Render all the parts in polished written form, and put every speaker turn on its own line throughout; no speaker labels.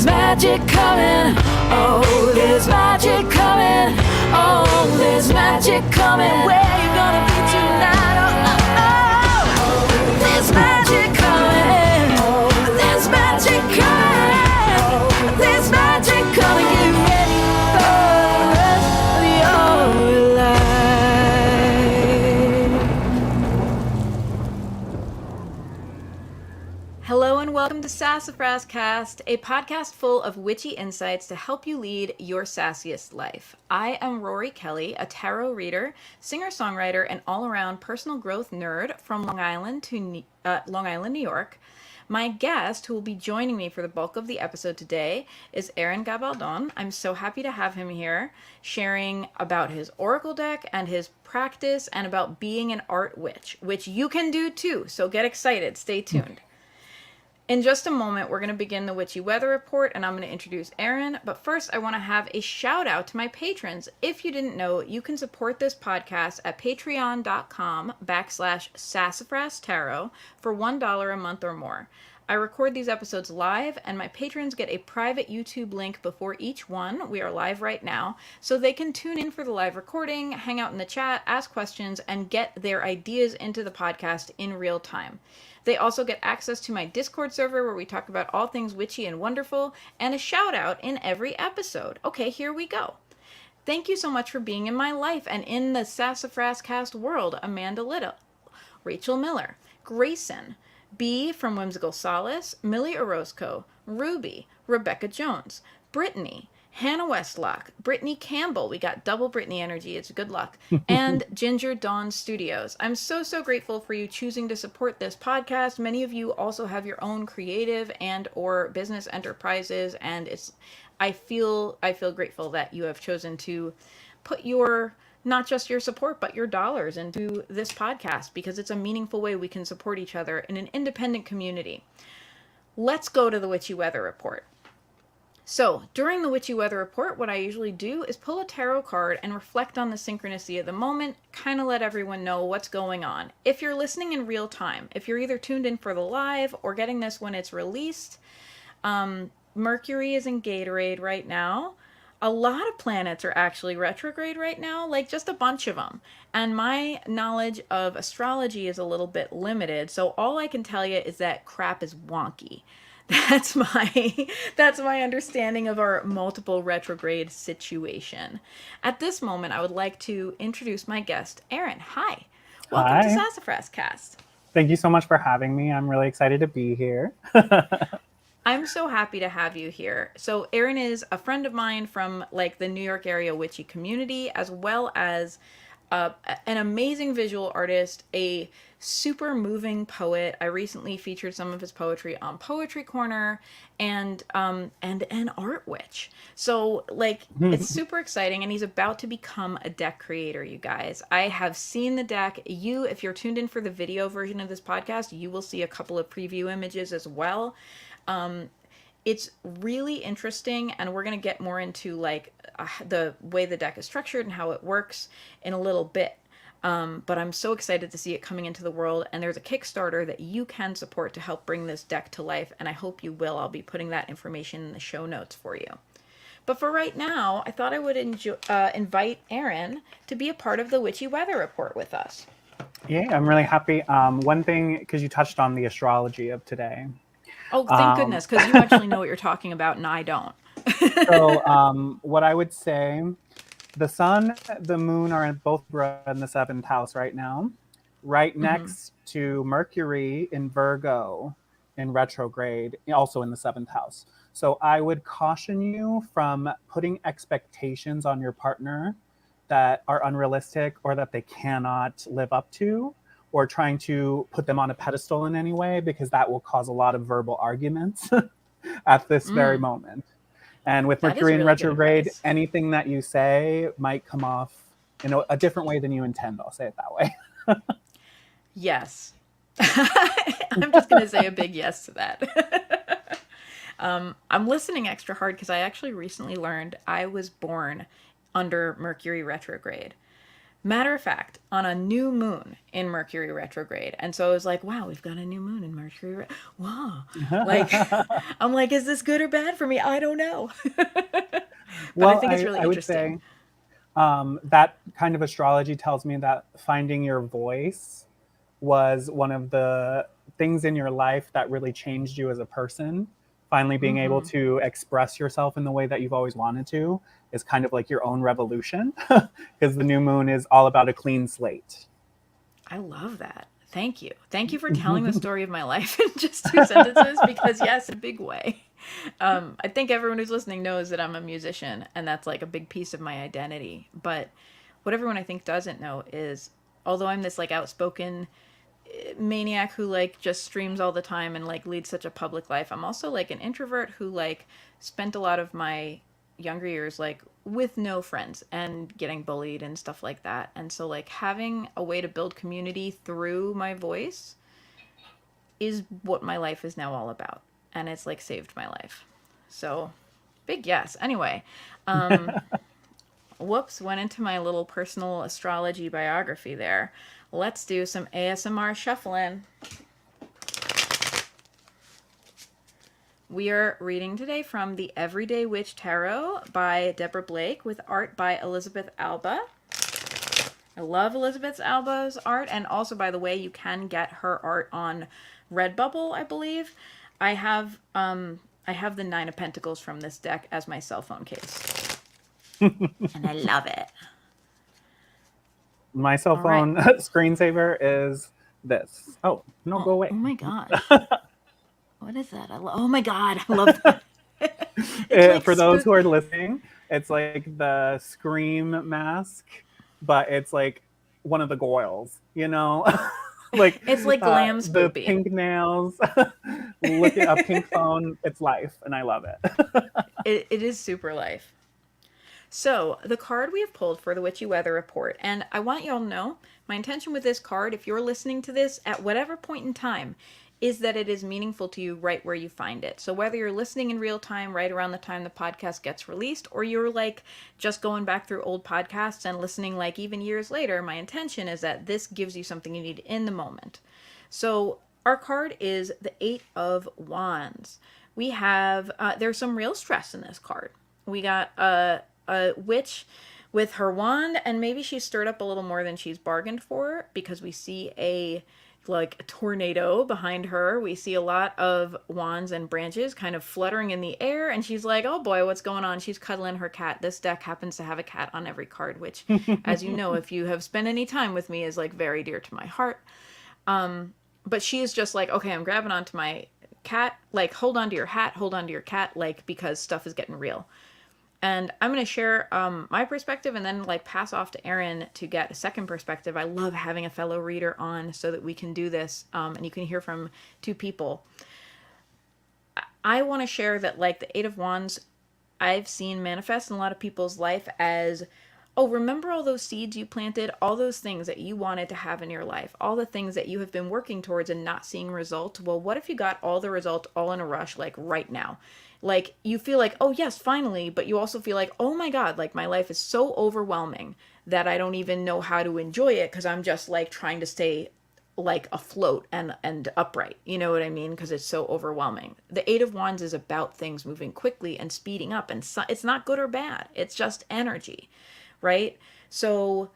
there's magic coming. Oh, there's magic coming. Oh, there's magic coming. Where you gonna be tonight? Oh, oh, oh. There's magic coming. Oh, there's magic coming. Oh, there's magic coming. Get ready for the rest of your life. Hello and welcome to SassafrasCast, a podcast full of witchy insights to help you lead your sassiest life. I am Rory Kelly, a tarot reader, singer-songwriter, and all-around personal growth nerd from Long Island, New York. My guest, who will be joining me for the bulk of the episode today, is Aaron Gabaldon. I'm so happy to have him here, sharing about his oracle deck and his practice, and about being an art witch, which you can do too, so get excited. Stay tuned. In just a moment, we're going to begin the Witchy Weather Report, and I'm going to introduce Aaron. But first, I want to have a shout out to my patrons. If you didn't know, you can support this podcast at patreon.com/Sassafras Tarot for $1 a month or more. I record these episodes live, and my patrons get a private YouTube link before each one. We are live right now, so they can tune in for the live recording, hang out in the chat, ask questions, and get their ideas into the podcast in real time. They also get access to my Discord server where we talk about all things witchy and wonderful, and a shout out in every episode. Okay, here we go. Thank you so much for being in my life and in the SassafrasCast world. Amanda Little, Rachel Miller, Grayson, B from Whimsical Solace, Millie Orozco, Ruby, Rebecca Jones, Brittany, Hannah Westlock, Brittany Campbell, we got double Brittany energy, it's good luck, and Ginger Dawn Studios. I'm so grateful for you choosing to support this podcast. Many of you also have your own creative and or business enterprises, and I feel grateful that you have chosen to put your, not just your support, but your dollars into this podcast, because it's a meaningful way we can support each other in an independent community. Let's go to the Witchy Weather Report. So, during the Witchy Weather Report, what I usually do is pull a tarot card and reflect on the synchronicity of the moment, kind of let everyone know what's going on. If you're listening in real time, if you're either tuned in for the live or getting this when it's released, Mercury is in Gatorade right now. A lot of planets are actually retrograde right now, like just a bunch of them. And my knowledge of astrology is a little bit limited, so all I can tell you is that crap is wonky. That's my understanding of our multiple retrograde situation. At this moment, I would like to introduce my guest, Aaron. Hi. Welcome to SassafrasCast.
Thank you so much for having me. I'm really excited to be here.
I'm so happy to have you here. So Aaron is a friend of mine from like the New York area witchy community, as well as an amazing visual artist, a super moving poet. I recently featured some of his poetry on Poetry Corner, and an art witch. So like it's super exciting, and he's about to become a deck creator, you guys. I have seen the deck. If you're tuned in for the video version of this podcast, you will see a couple of preview images as well. It's really interesting, and we're going to get more into like the way the deck is structured and how it works in a little bit. But I'm so excited to see it coming into the world, and there's a Kickstarter that you can support to help bring this deck to life, and I hope you will. I'll be putting that information in the show notes for you. But for right now, I thought I would invite Aaron to be a part of the Witchy Weather Report with us.
Yeah, I'm really happy. One thing, because you touched on the astrology of today.
Oh, thank goodness, because you actually know what you're talking about, and I don't.
So what I would say, the sun, the moon are both in the 7th house right now, right next to Mercury in Virgo in retrograde, also in the 7th house. So I would caution you from putting expectations on your partner that are unrealistic or that they cannot live up to, or trying to put them on a pedestal in any way, because that will cause a lot of verbal arguments at this very moment. And with Mercury in retrograde, anything that you say might come off in a different way than you intend. I'll say it that way.
Yes. I'm just going to say a big yes to that. I'm listening extra hard because I actually recently learned I was born under Mercury retrograde. Matter of fact, on a new moon in Mercury retrograde. And so I was like, wow, we've got a new moon in Mercury. Wow. Like, I'm like, is this good or bad for me? I don't know. But I
Well,
think it's really
I would
interesting.
say that kind of astrology tells me that finding your voice was one of the things in your life that really changed you as a person. Finally, being able
Hmm.
to express yourself in the way that you've always wanted to is kind of like your own revolution because the new moon is all about a clean slate.
I love that. Thank you. Thank you for telling the story of my life in just two sentences because, yes, in a big way. I think everyone who's listening knows that I'm a musician and that's like a big piece of my identity. But what everyone I think doesn't know is although I'm this like outspoken maniac who like just streams all the time and like leads such a public life, I'm also like an introvert who like spent a lot of my younger years like with no friends and getting bullied and stuff like that. And so like having a way to build community through my voice is what my life is now all about. And it's like saved my life. So big yes. Anyway, whoops, went into my little personal astrology biography there. Let's do some ASMR shuffling. We are reading today from the Everyday Witch Tarot by Deborah Blake with art by Elizabeth Alba. I love Elizabeth Alba's art, and also, by the way, you can get her art on Redbubble, I believe. I have the Nine of Pentacles from this deck as my cell phone case, and I love it.
My cell
All right.
phone screensaver is this. Oh, no, go
Oh
away.
my gosh. What is that? Oh my god, I love that. It's like
For those who are listening, it's like the Scream mask, but it's like one of the Goyles, you know? Like
it's like glam
the
spoopy.
pink nails, look at a pink phone. It's life, and I love it.
It is super life. So, the card we have pulled for the Witchy Weather Report, and I want y'all to know my intention with this card, if you're listening to this at whatever point in time, is that it is meaningful to you right where you find it. So, whether you're listening in real time, right around the time the podcast gets released, or you're like just going back through old podcasts and listening like even years later, my intention is that this gives you something you need in the moment. So, our card is the Eight of Wands. We have, there's some real stress in this card. We got a witch with her wand, and maybe she's stirred up a little more than she's bargained for because we see a like a tornado behind her. We see a lot of wands and branches kind of fluttering in the air, and she's like, oh boy, what's going on? She's cuddling her cat. This deck happens to have a cat on every card, which, as you know, if you have spent any time with me, is like very dear to my heart. But she is just like, okay, I'm grabbing onto my cat, like hold on to your hat, hold on to your cat, like because stuff is getting real. And I'm going to share my perspective and then like pass off to Aaron to get a second perspective. I love having a fellow reader on so that we can do this and you can hear from two people. I want to share that like the Eight of Wands I've seen manifest in a lot of people's life as, oh, remember all those seeds you planted, all those things that you wanted to have in your life, all the things that you have been working towards and not seeing results. Well, what if you got all the results all in a rush, like right now? Like you feel like, oh, yes, finally, but you also feel like, oh my God, like my life is so overwhelming that I don't even know how to enjoy it because I'm just like trying to stay like afloat and upright. You know what I mean? Because it's so overwhelming. The Eight of Wands is about things moving quickly and speeding up, and so, it's not good or bad. It's just energy, right? So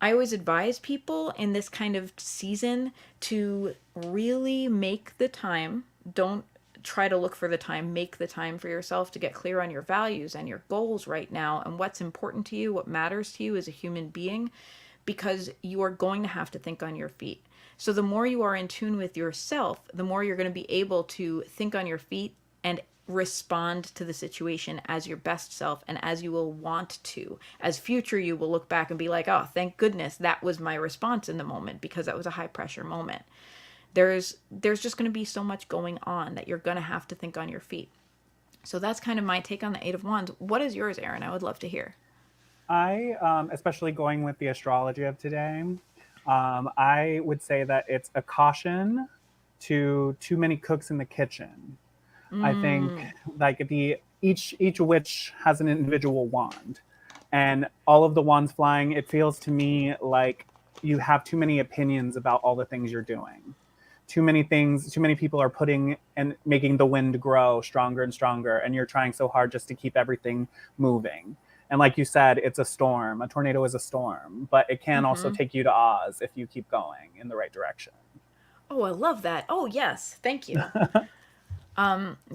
I always advise people in this kind of season to really make the time. Don't try to look for the time. Make the time for yourself to get clear on your values and your goals right now and what's important to you, what matters to you as a human being, because you are going to have to think on your feet. So the more you are in tune with yourself, the more you're going to be able to think on your feet and respond to the situation as your best self and as you will want to. As future you will look back and be like, oh, thank goodness that was my response in the moment because that was a high pressure moment. There's just going to be so much going on that you're going to have to think on your feet. So that's kind of my take on the Eight of Wands. What is yours, Aaron? I would love to hear.
I, especially going with the astrology of today, I would say that it's a caution to too many cooks in the kitchen. I think like the each witch has an individual wand. and all of the wands flying, it feels to me like you have too many opinions about all the things you're doing. Too many things, too many people are putting and making the wind grow stronger and stronger, and you're trying so hard just to keep everything moving. And like you said, it's a storm. A tornado is a storm, but it can also take you to Oz if you keep going in the right direction.
Oh, I love that. Oh, yes. Thank you.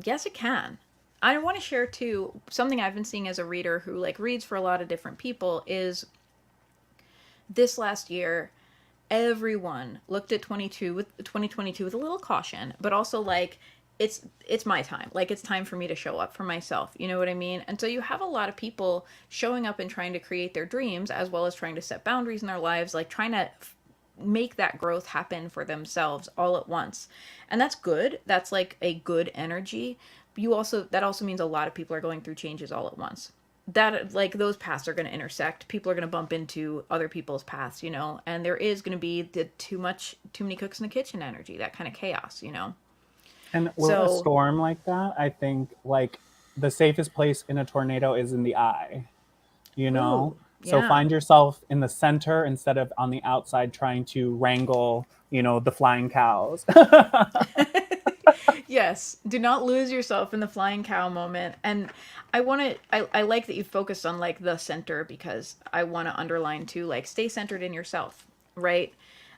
Yes, it can. I want to share too something I've been seeing as a reader who like reads for a lot of different people is this last year everyone looked at 2022 with a little caution, but also like it's my time. Like it's time for me to show up for myself. You know what I mean? And so you have a lot of people showing up and trying to create their dreams as well as trying to set boundaries in their lives, like trying to make that growth happen for themselves all at once. And that's good. That's like a good energy. That also means a lot of people are going through changes all at once. That like those paths are going to intersect. People are going to bump into other people's paths, you know, and there is going to be the too many cooks in the kitchen energy, that kind of chaos, you know.
And with a
So,
storm like that, I think like the safest place in a tornado is in the eye, you know?
ooh,
So
yeah.
find yourself in the center instead of on the outside trying to wrangle, the flying cows.
Yes, do not lose yourself in the flying cow moment. And I like that you focused on like the center because I want to underline too, like stay centered in yourself, right?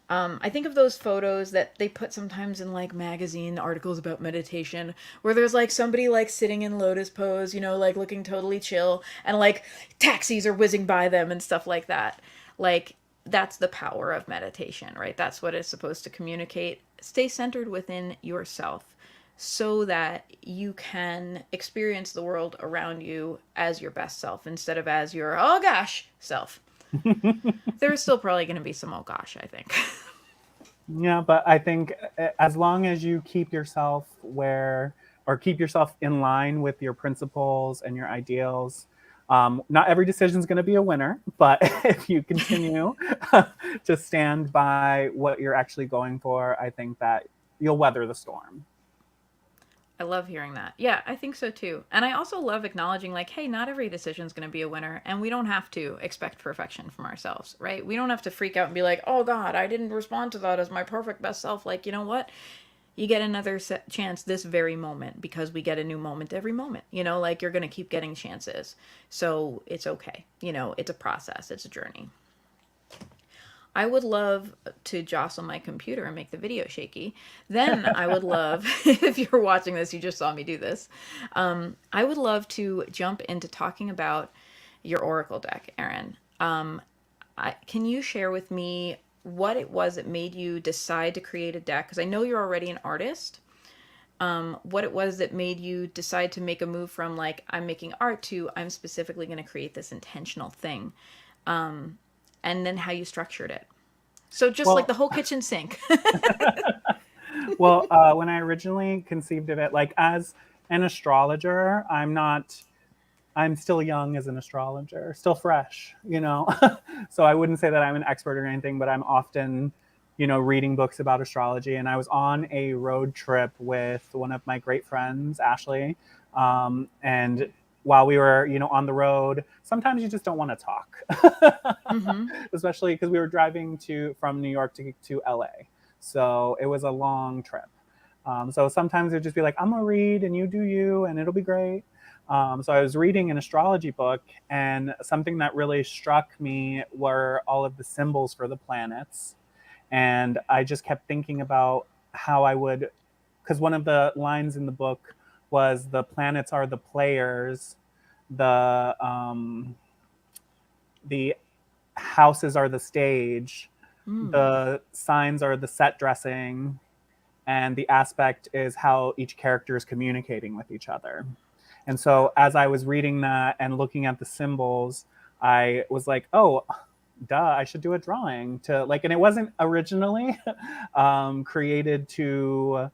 I think of those photos that they put sometimes in like magazine articles about meditation where there's like somebody like sitting in lotus pose, you know, like looking totally chill and like taxis are whizzing by them and stuff like that. Like that's the power of meditation, right? That's what it's supposed to communicate. Stay centered within yourself so that you can experience the world around you as your best self instead of as your oh gosh self. There's still probably going to be some oh gosh, I think.
Yeah, but I think as long as you keep yourself keep yourself in line with your principles and your ideals, not every decision is going to be a winner, but if you continue to stand by what you're actually going for, I think that you'll weather the storm.
I love hearing that. Yeah, I think so too. And I also love acknowledging, like, hey, not every decision is going to be a winner, and we don't have to expect perfection from ourselves, right? We don't have to freak out and be like, oh God, I didn't respond to that as my perfect best self. Like, you know what? You get another chance this very moment because we get a new moment every moment. You know, like you're going to keep getting chances. So it's okay. You know, it's a process, it's a journey. I would love to jostle my computer and make the video shaky. Then I would love, if you're watching this, you just saw me do this. I would love to jump into talking about your Oracle deck, Aaron. Can you share with me what it was that made you decide to create a deck? Because I know you're already an artist. What it was that made you decide to make a move from like, I'm making art to I'm specifically going to create this intentional thing. And then how you structured it. So just like
Well,
the whole kitchen sink.
when I originally conceived of it, like as an astrologer, I'm still young as an astrologer, still fresh, So I wouldn't say that I'm an expert or anything, but I'm often, reading books about astrology. And I was on a road trip with one of my great friends, Ashley. And while we were, on the road, sometimes you just don't want to talk,
Mm-hmm.
especially because we were driving from New York to LA. So it was a long trip. So sometimes it'd just be like, I'm gonna read and you do you, and it'll be great. So I was reading an astrology book, and something that really struck me were all of the symbols for the planets. And I just kept thinking about how I would, because one of the lines in the book was the planets are the players, the houses are the stage,
Mm.
the signs are the set dressing, and the aspect is how each character is communicating with each other. And so as I was reading that and looking at the symbols, I was like, oh, duh, I should do a drawing to like, and it wasn't originally created to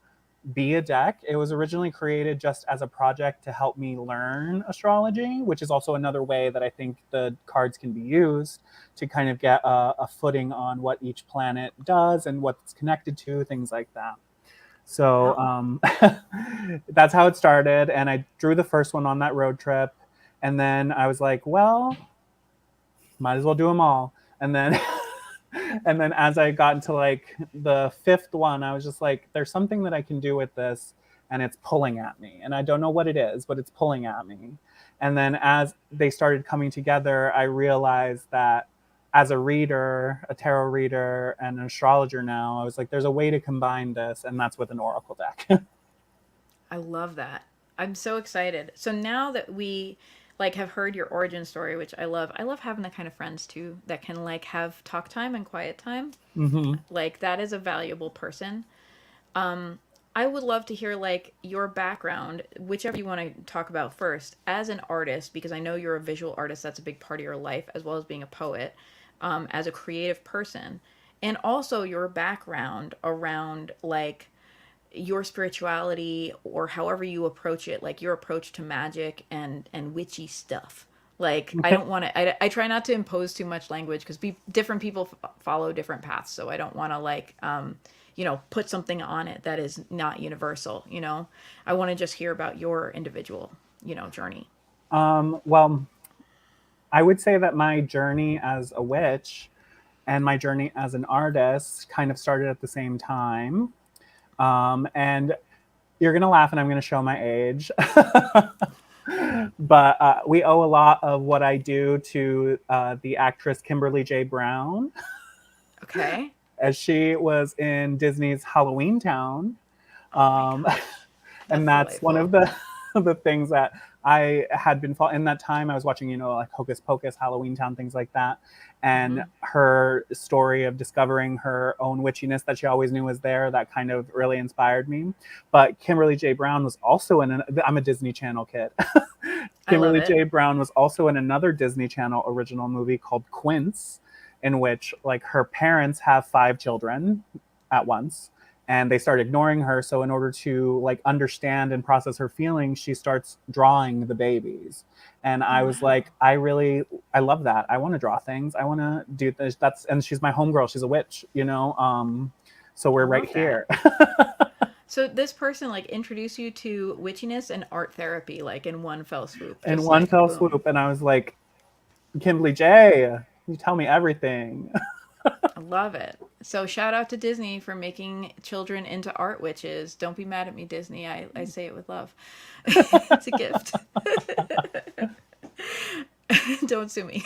be a deck. It was originally created just as a project to help me learn astrology, which is also another way that I think the cards can be used to kind of get a footing on what each planet does and what it's connected to, things like that. So
Wow.
that's how it started. And I drew the first one on that road trip. And then I was like, well, might as well do them all. And then and then as I got into like the fifth one, I was just like, there's something that I can do with this, and it's pulling at me. And I don't know what it is, but it's pulling at me. And then as they started coming together, I realized that as a reader, a tarot reader, and an astrologer now, I was like, there's a way to combine this, and that's with an oracle deck.
I love that. I'm so excited. So now that we like have heard your origin story, which I love. I love having the kind of friends too that can like have talk time and quiet time.
Mm-hmm.
Like that is a valuable person. Um I would love to hear like your background, whichever you want to talk about first, as an artist, because I know you're a visual artist. That's a big part of your life, as well as being a poet, as a creative person, and also your background around like your spirituality or however you approach it, like your approach to magic and witchy stuff. Like I
Okay.
don't want to I try not to impose too much language because different people follow different paths, so I don't want to like put something on it that is not universal, I want to just hear about your individual journey.
Well, I would say that my journey as a witch and my journey as an artist kind of started at the same time. And you're going to laugh and I'm going to show my age. But we owe a lot of what I do to the actress Kimberly J. Brown,
Okay.
as she was in Disney's Halloween Town.
Oh my
Um,
gosh,
and
that's
that's one
delightful.
of the the things that I had been in that time. I was watching, like Hocus Pocus, Halloween Town, things like that, and
Hmm.
her story of discovering her own witchiness that she always knew was there. That kind of really inspired me. But Kimberly J. Brown was also in. I'm a Disney Channel kid.
I love
Kimberly
it.
J. Brown was also in another Disney Channel original movie called Quince, in which like her parents have 5 children at once and they start ignoring her. So in order to like understand and process her feelings, she starts drawing the babies. And
Oh
I was
wow.
like, I love that. I want to draw things. I want to do this. And she's my homegirl. She's a witch, so
I
we're right
love that.
here.
So this person like introduced you to witchiness and art therapy like in one fell swoop,
In
just
one
like
fell
boom.
swoop. And I was like, Kimberly J, you tell me everything.
I love it. So shout out to Disney for making children into art witches. Don't be mad at me, Disney. I say it with love. It's a gift. Don't sue me.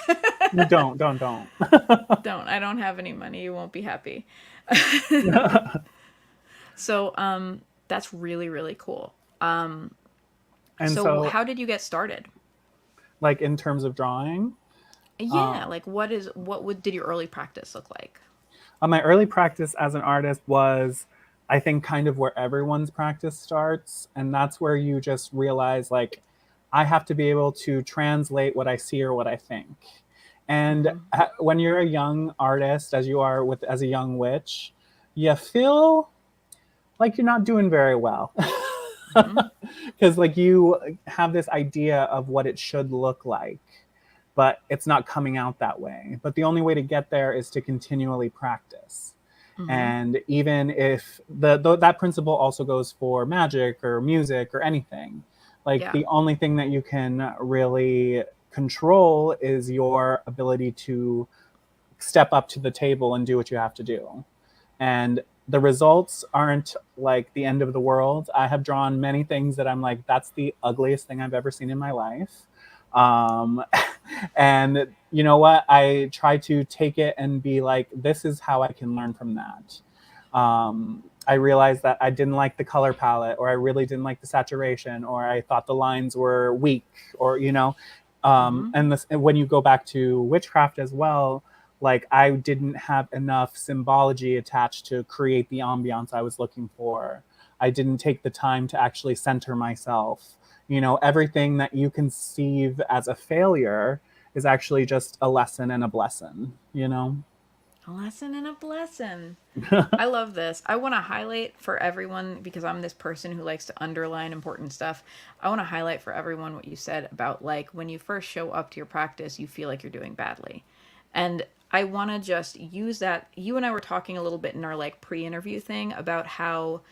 Don't.
Don't. I don't have any money. You won't be happy. So that's really, really cool.
And
So
so,
how did you get started?
like, in terms of drawing,
Yeah,
um,
like did your early practice look like?
my early practice as an artist was, I think, kind of where everyone's practice starts. And that's where you just realize, like, I have to be able to translate what I see or what I think. And
Hmm.
when you're a young artist, as you are with as a young witch, you feel like you're not doing very well.
Hmm.
Because like you have this idea of what it should look like, but it's not coming out that way. But the only way to get there is to continually practice.
Hmm.
And even if that principle also goes for magic or music or anything, like
Yeah.
the only thing that you can really control is your ability to step up to the table and do what you have to do. And the results aren't like the end of the world. I have drawn many things that I'm like, that's the ugliest thing I've ever seen in my life. Um, and you know what? I try to take it and be like, this is how I can learn from that. I realized that I didn't like the color palette, or I really didn't like the saturation, or I thought the lines were weak, or
Hmm.
and when you go back to witchcraft as well, like I didn't have enough symbology attached to create the ambiance I was looking for. I didn't take the time to actually center myself. Everything that you conceive as a failure is actually just a lesson and a blessing.
A lesson and a blessing. I love this. I want to highlight for everyone because I'm this person who likes to underline important stuff. I want to highlight for everyone what you said about like when you first show up to your practice, you feel like you're doing badly. And I want to just use that. You and I were talking a little bit in our like pre interview thing about how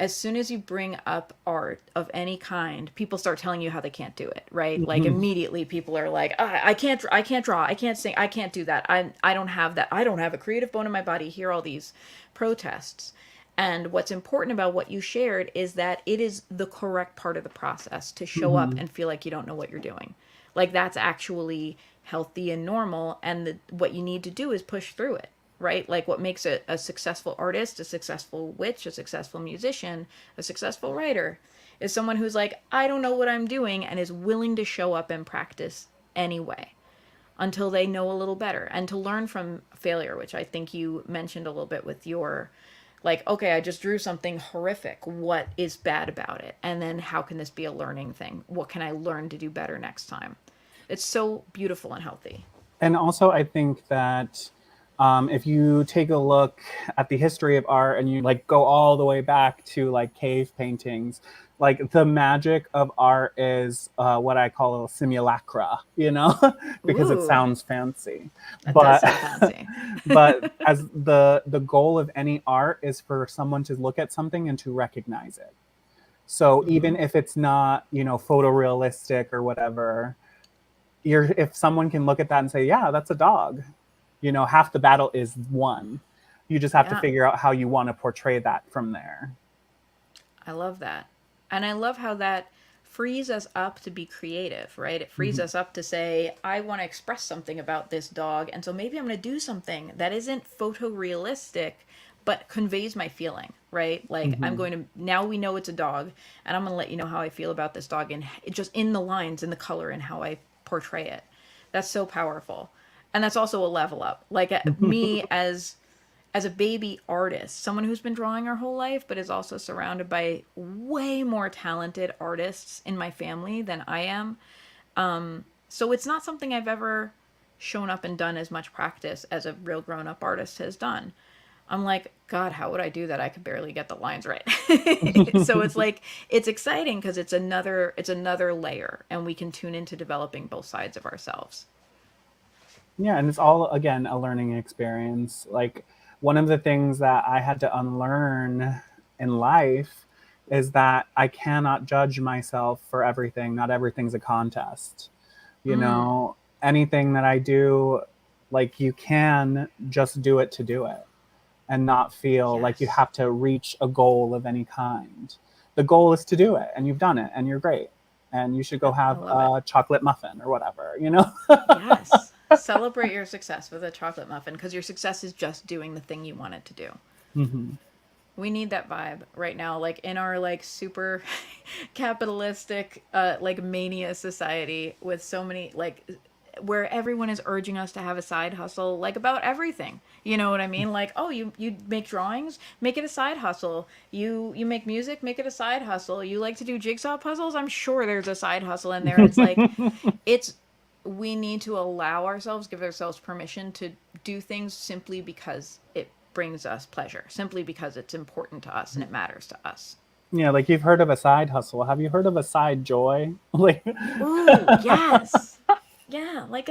as soon as you bring up art of any kind, people start telling you how they can't do it, right? Like
Mhm.
immediately people are like, I can't draw, I can't sing, I can't do that. I don't have that. I don't have a creative bone in my body. Hear all these protests. And what's important about what you shared is that it is the correct part of the process to show up
Mhm.
and feel like you don't know what you're doing. Like that's actually healthy and normal. And what you need to do is push through it, right? Like what makes a successful artist, a successful witch, a successful musician, a successful writer is someone who's like, I don't know what I'm doing and is willing to show up and practice anyway until they know a little better and to learn from failure, which I think you mentioned a little bit with your like, okay, I just drew something horrific. What is bad about it? And then how can this be a learning thing? What can I learn to do better next time? It's so beautiful and healthy.
And also, I think that if you take a look at the history of art and you like go all the way back to like cave paintings, like the magic of art is what I call a simulacra, you know, because it
Ooh,
sounds fancy.
that does
But
sound fancy.
but as the goal of any art is for someone to look at something and to recognize it. So
Mm-hmm.
even if it's not, you know, photorealistic or whatever, you're if someone can look at that and say, yeah, that's a dog, you know, half the battle is won. You just have to
Yeah.
figure out how you want to portray that from there.
I love that. And I love how that frees us up to be creative, right? It frees
Mhm.
us up to say, I want to express something about this dog. And so maybe I'm going to do something that isn't photorealistic, but conveys my feeling, right? Like I'm
Mhm.
going to, now we know it's a dog, and I'm going to let you know how I feel about this dog and just in the lines, in the color, and how I portray it. That's so powerful. And that's also a level up. Like me as a baby artist, someone who's been drawing our whole life, but is also surrounded by way more talented artists in my family than I am. So it's not something I've ever shown up and done as much practice as a real grown up artist has done. I'm like, God, how would I do that? I could barely get the lines right. So it's like it's exciting because it's another layer, and we can tune into developing both sides of ourselves.
Yeah, and it's all again a learning experience. Like one of the things that I had to unlearn in life is that I cannot judge myself for everything. Not everything's a contest. You
Mm,
know, anything that I do, like you can just do it to do it and not feel like you
yes,
have to reach a goal of any kind. The goal is to do it, and you've done it, and you're great. And you should go
I
have
love it.
a chocolate muffin or whatever, you know?
Yes. Celebrate your success with a chocolate muffin because your success is just doing the thing you want it to do.
Hmm.
We need that vibe right now, like in our like super capitalistic like mania society with so many like where everyone is urging us to have a side hustle like about everything. You know what I mean? Like, oh, you make drawings, make it a side hustle. You make music, make it a side hustle. You like to do jigsaw puzzles? I'm sure there's a side hustle in there. It's like it's we need to allow ourselves, give ourselves permission to do things simply because it brings us pleasure, simply because it's important to us and it matters to us.
Yeah, like you've heard of a side hustle. Have you heard of a side joy? Like,
Ooh, yes. Yeah, like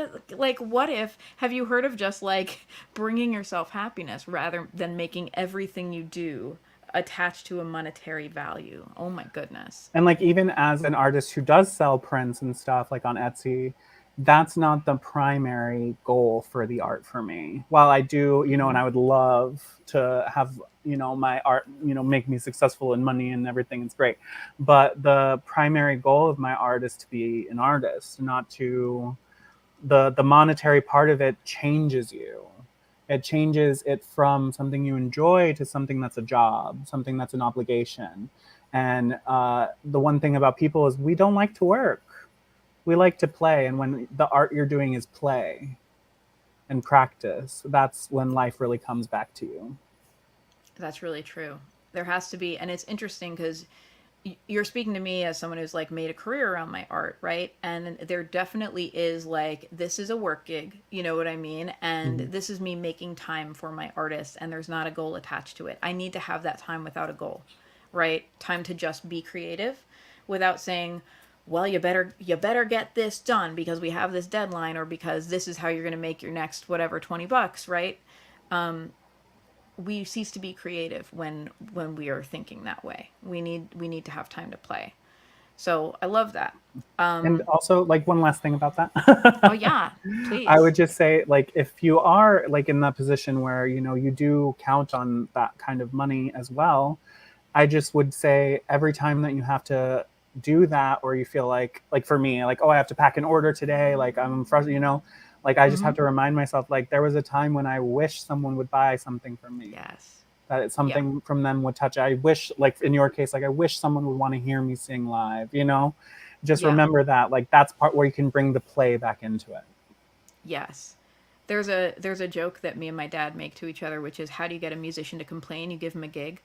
what if have you heard of just like bringing yourself happiness rather than making everything you do attached to a monetary value? Oh my goodness.
and like even as an artist who does sell prints and stuff like on Etsy, that's not the primary goal for the art for me. While I do, you know, and
Mhm.
I would love to have, you know, my art, you know, make me successful in money and everything, it's great. But the primary goal of my art is to be an artist, not to the monetary part of it changes you. It changes it from something you enjoy to something that's a job, something that's an obligation. And the one thing about people is we don't like to work. We like to play. And when the art you're doing is play and practice, that's when life really comes back to you.
That's really true. There has to be, and it's interesting because you're speaking to me as someone who's like made a career around my art, right? And there definitely is like this is a work gig, you know what I mean? And
Mhm.
this is me making time for my artist and there's not a goal attached to it. I need to have that time without a goal, right? Time to just be creative without saying, well, you better get this done because we have this deadline or because this is how you're going to make your next whatever $20, right? we cease to be creative when we are thinking that way. We need to have time to play. So I love that.
And also, like, one last thing about
Oh
that.
yeah,
I would
please.
just say, like, if you are like in that position where, you do count on that kind of money as well, I just would say every time that you have to do that, or you feel like for me, like, oh, I have to pack an order today, like I'm frustrated, like I just
Mm-hmm.
have to remind myself, like, there was a time when I wish someone would buy something for me,
Yes.
that it's
Yep.
something from them would touch. I wish, like in your case, like I wish someone would want to hear me sing live. Just
Yeah.
remember that, like, that's part where you can bring the play back into it.
Yes. There's a joke that me and my dad make to each other, which is, how do you get a musician to complain? You give him a gig.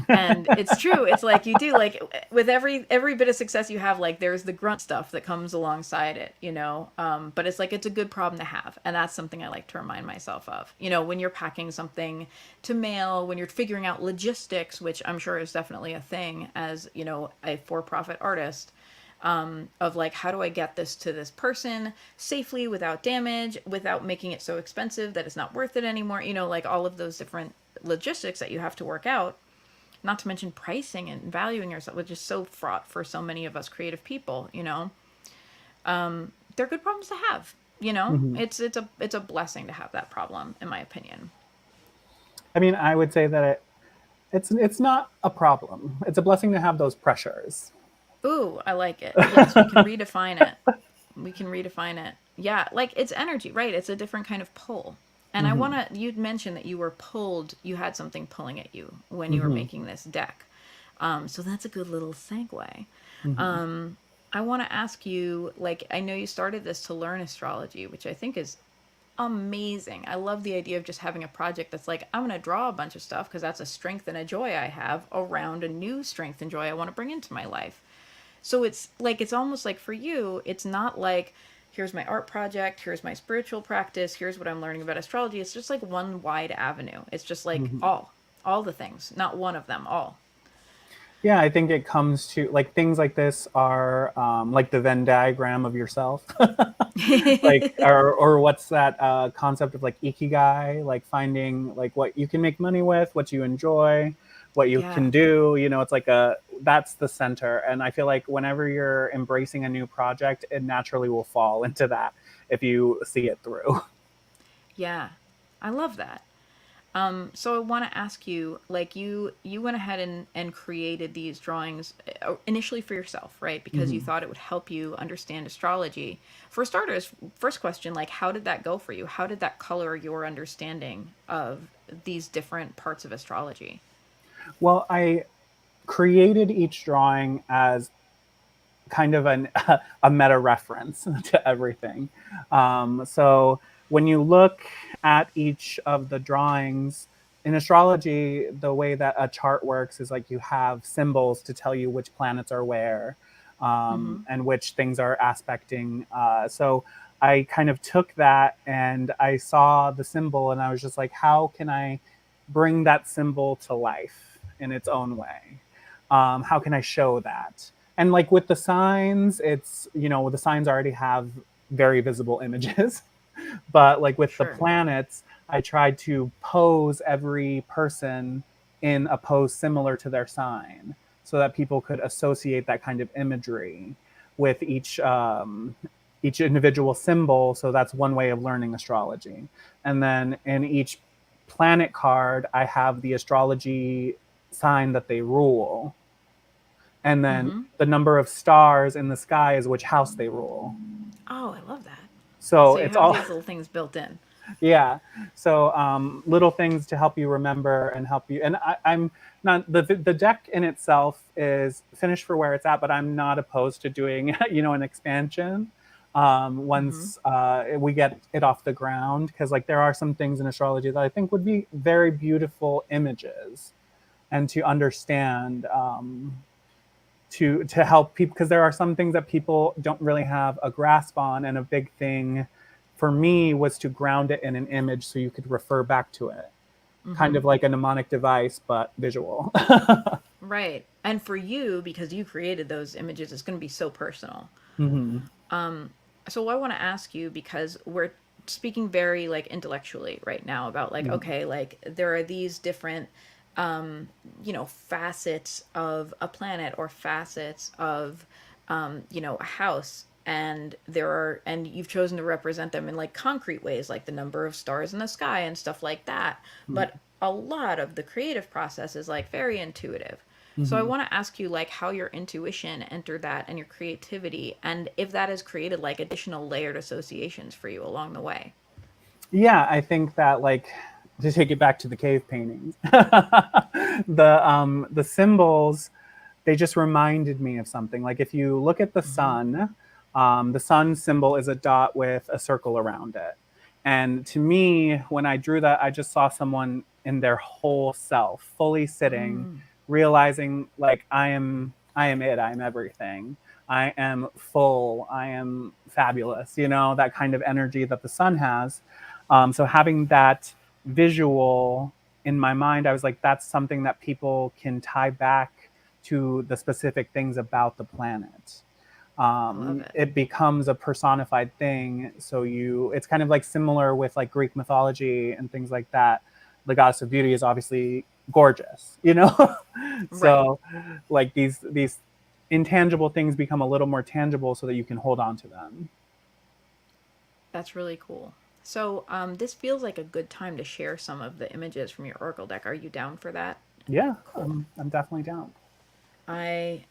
And it's true. It's like, you do, like, with every bit of success you have, like, there's the grunt stuff that comes alongside it. But it's like, it's a good problem to have, and that's something I like to remind myself of. When you're packing something to mail, when you're figuring out logistics, which I'm sure is definitely a thing as a for-profit artist. Of like, how do I get this to this person safely, without damage, without making it so expensive that it's not worth it anymore, like all of those different logistics that you have to work out, not to mention pricing and valuing yourself, which is so fraught for so many of us creative people. They're good problems to have.
Hmm.
It's a blessing to have that problem, in my opinion.
I mean, I would say that it's not a problem. It's a blessing to have those pressures.
Ooh, I like it. Yes, we can redefine it. We can redefine it. Yeah, like, it's energy, right? It's a different kind of pull. And I
Hmm.
want to, you'd mentioned that you were pulled, you had something pulling at you when you were
Hmm.
making this deck. So that's a good little segue.
Hmm.
I want to ask you, like, I know you started this to learn astrology, which I think is amazing. I love the idea of just having a project that's like, I'm going to draw a bunch of stuff because that's a strength and a joy I have around a new strength and joy I want to bring into my life. So it's like, it's almost like, for you, it's not like, here's my art project, here's my spiritual practice, here's what I'm learning about astrology. It's just like one wide avenue. It's just like
Hmm.
all the things, not one of them, all.
Yeah, I think it comes to, like, things like this are, like the Venn diagram of yourself. Like, or what's that concept of, like, ikigai, like finding, like, what you can make money with, what you enjoy, what you
Yeah.
can do. It's like that's the center. And I feel like whenever you're embracing a new project, it naturally will fall into that if you see it through.
Yeah. I love that. So I want to ask you, like, you went ahead and created these drawings initially for yourself, right? Because you
Hmm.
thought it would help you understand astrology. For starters, first question, like, how did that go for you? How did that color your understanding of these different parts of astrology?
Well, I created each drawing as kind of a meta reference to everything. So when you look at each of the drawings in astrology, the way that a chart works is like you have symbols to tell you which planets are where,
Mm-hmm.
and which things are aspecting. So I kind of took that and I saw the symbol and I was just like, how can I bring that symbol to life in its own way? How can I show that? And like with the signs, it's, the signs already have very visible images. But like with the
Sure.
planets, I tried to pose every person in a pose similar to their sign so that people could associate that kind of imagery with each individual symbol. So that's one way of learning astrology. And then in each planet card, I have the astrology sign that they rule, and then
Mm-hmm.
the number of stars in the sky is which house they rule.
Oh, I love that.
So
So you
it's
have
all,
these little things built in.
yeah. So little things to help you remember and help you. And I'm not, the deck in itself is finished for where it's at, but I'm not opposed to doing an expansion
Mm-hmm.
once we get it off the ground, because like there are some things in astrology that I think would be very beautiful images and to understand. To help people, because there are some things that people don't really have a grasp on, and a big thing for me was to ground it in an image so you could refer back to it, kind
Mm-hmm.
of like a mnemonic device but visual.
Right. And for you, because you created those images, it's going to be so personal.
Hmm.
So I want to ask you, because we're speaking very like intellectually right now about like,
Mhm.
okay, like there are these different facets of a planet or facets of a house, and you've chosen to represent them in like concrete ways, like the number of stars in the sky and stuff like that. But a lot of the creative process is like very intuitive. So I
Mhm.
want to ask you like how your intuition entered that and your creativity, and if that has created like additional layered associations for you along the way.
Yeah, I think that, like, to take it back to the cave paintings, the symbols, they just reminded me of something. Like if you look at the sun symbol is a dot with a circle around it. And to me, when I drew that, I just saw someone in their whole self, fully sitting,
Mm,
realizing like I am it, I am everything. I am full, I am fabulous, that kind of energy that the sun has. So having that visual in my mind, I was like, that's something that people can tie back to the specific things about the planet.
I love it.
It becomes a personified thing. So it's kind of like similar with like Greek mythology and things like that. The goddess of beauty is obviously gorgeous.
Right.
So like these intangible things become a little more tangible so that you can hold on to them.
That's really cool. So, this feels like a good time to share some of the images from your Oracle deck. Are you down for that?
Yeah,
Cool.
I'm definitely down.
I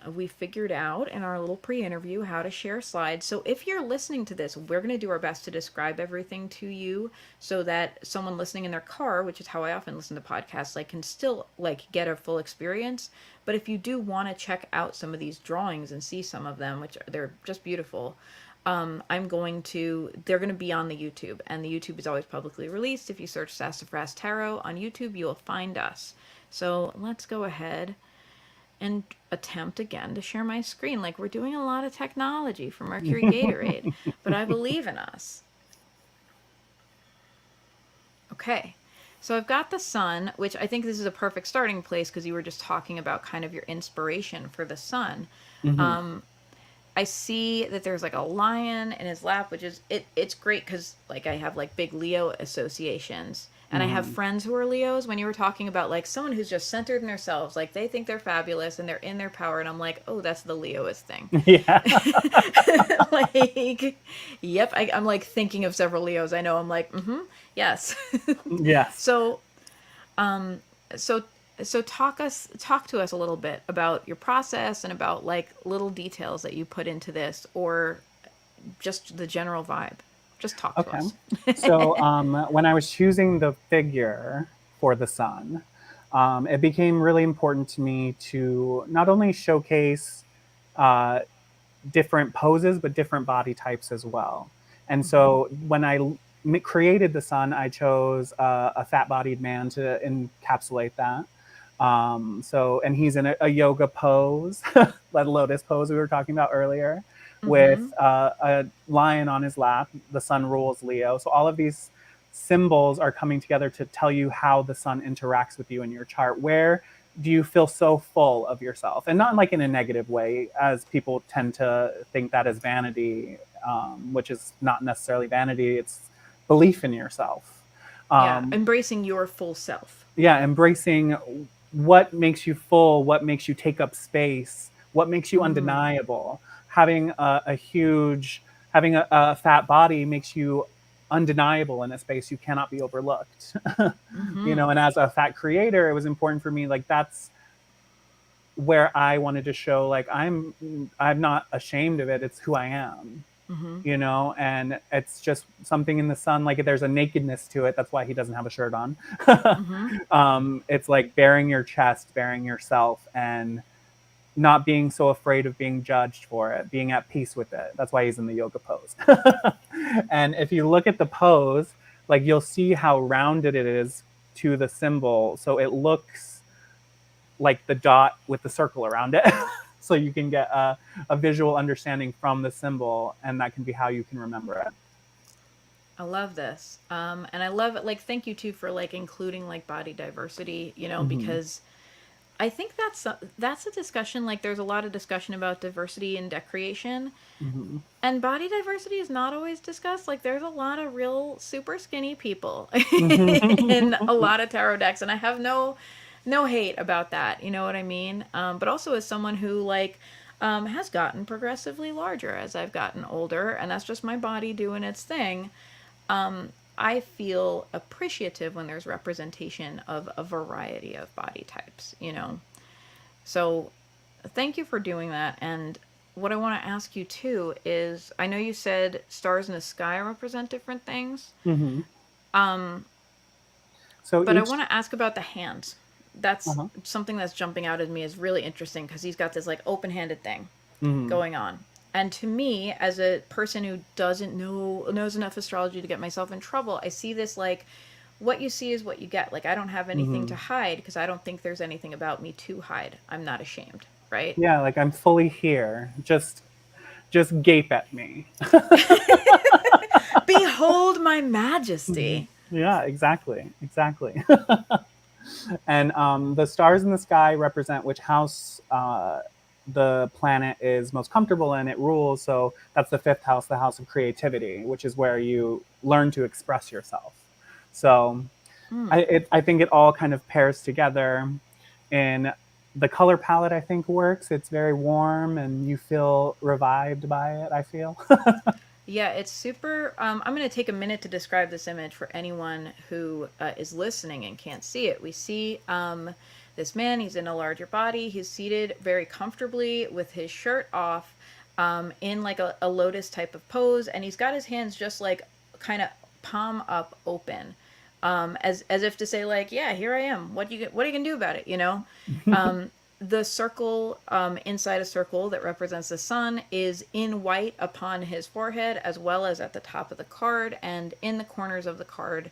We figured out in our little pre-interview how to share slides. So if you're listening to this, we're going to do our best to describe everything to you so that someone listening in their car, which is how I often listen to podcasts, like can still like get a full experience. But if you do want to check out some of these drawings and see some of them, which they're just beautiful, they're going to be on the YouTube, and the YouTube is always publicly released. If you search Sassafras Tarot on YouTube, you will find us. So let's go ahead and attempt again to share my screen. Like, we're doing a lot of technology for Mercury Gatorade, but I believe in us. Okay. So I've got the sun, which I think this is a perfect starting place because you were just talking about kind of your inspiration for the sun.
Hmm.
I see that there's like a lion in his lap, which is it's great because like I have like big Leo associations. And I have
Hmm.
friends who are Leos. When you were talking about like someone who's just centered in themselves, like they think they're fabulous and they're in their power, and I'm like, oh, that's the Leoist thing.
Yeah.
Like, yep, I'm like thinking of several Leos. I know. I'm like, yes.
Yes.
So so talk to us a little bit about your process and about like little details that you put into this, or just the general vibe. Just talk to
Okay.
us.
So when I was choosing the figure for the sun, it became really important to me to not only showcase uh, different poses, but different body types as well. And
Hmm.
so when I created the sun, I chose a fat bodied man to encapsulate that. And he's in a yoga pose, the lotus pose we were talking about earlier,
Hmm.
with a lion on his lap. The sun rules Leo. So all of these symbols are coming together to tell you how the sun interacts with you in your chart. Where do you feel so full of yourself? And not like in a negative way, as people tend to think that is vanity, which is not necessarily vanity, it's belief in yourself.
Yeah,
Um,
embracing your full self.
yeah, embracing what makes you full, what makes you take up space, what makes you
Mm-hmm.
undeniable. Having a fat body makes you undeniable in a space. You cannot be overlooked.
Mm-hmm.
And as a fat creator, it was important for me, like that's where I wanted to show, like I'm not ashamed of it. It's who I am.
Mm-hmm.
And it's just something in the sun, like there's a nakedness to it. That's why he doesn't have a shirt on.
Mm-hmm.
It's like bearing your chest, bearing yourself, and not being so afraid of being judged for it, being at peace with it. That's why he's in the yoga pose. And if you look at the pose, like you'll see how rounded it is to the symbol. So it looks like the dot with the circle around it. So you can get a visual understanding from the symbol, and that can be how you can remember it.
I love this. And I love it. Like, thank you too for like including like body diversity,
Mm-hmm.
because I think that's a discussion. Like, there's a lot of discussion about diversity in deck creation,
Mm-hmm.
and body diversity is not always discussed. Like, there's a lot of real super skinny people in a
Mm-hmm.
lot of tarot decks, and I have no hate about that. You know what I mean? But also as someone who like has gotten progressively larger as I've gotten older, and that's just my body doing its thing. I feel appreciative when there's representation of a variety of body types, you know? So thank you for doing that. And what I want to ask you too is I know you said stars in the sky represent different things,
Mm-hmm. So
but I
each.
want to ask about the hands. That's
Uh-huh.
something that's jumping out at me is really interesting because he's got this like open-handed thing
Mm-hmm.
going on. And to me, as a person who doesn't knows enough astrology to get myself in trouble, I see this like what you see is what you get. Like I don't have anything
Mm-hmm.
to hide because I don't think there's anything about me to hide. I'm not ashamed, right?
Yeah, like I'm fully here. Just gape at me.
Behold my majesty.
Yeah, exactly, exactly. And the stars in the sky represent which house the planet is most comfortable in. It rules. So that's the fifth house, the house of creativity, which is where you learn to express yourself. So
Mm.
I think it all kind of pairs together. In the color palette, I think works. It's very warm, and you feel revived by it. I feel.
Yeah, it's super. I'm going to take a minute to describe this image for anyone who is listening and can't see it. We see this man, he's in a larger body. He's seated very comfortably with his shirt off in like a lotus type of pose. And he's got his hands just like kind of palm up open. As if to say like, yeah, here I am. What are you gonna do about it? You know, the circle inside a circle that represents the sun is in white upon his forehead as well as at the top of the card, and in the corners of the card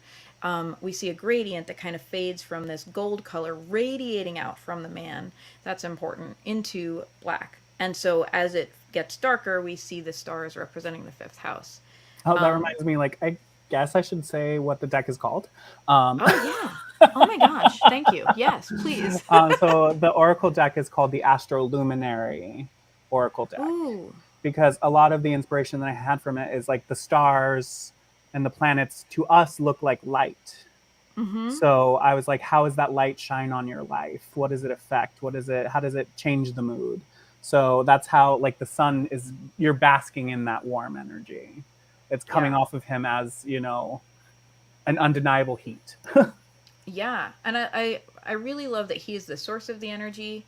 we see a gradient that kind of fades from this gold color radiating out from the man, that's important, into black. And so as it gets darker we see the stars representing the fifth house.
Oh, that
um,
reminds me. Like, I guess I should say what the deck is called. Um,
oh yeah, oh my gosh, thank you, yes please.
so the Oracle deck is called the Astro Luminary Oracle deck
Ooh.
because a lot of the inspiration that I had from it is like the stars and the planets to us look like light.
Mm-hmm.
So I was like, how does that light shine on your life? What does it affect? What is it? How does it change the mood? So that's how like the sun is. You're basking in that warm energy. It's coming
Yeah.
off of him as an undeniable heat.
Yeah, and I really love that he's the source of the energy,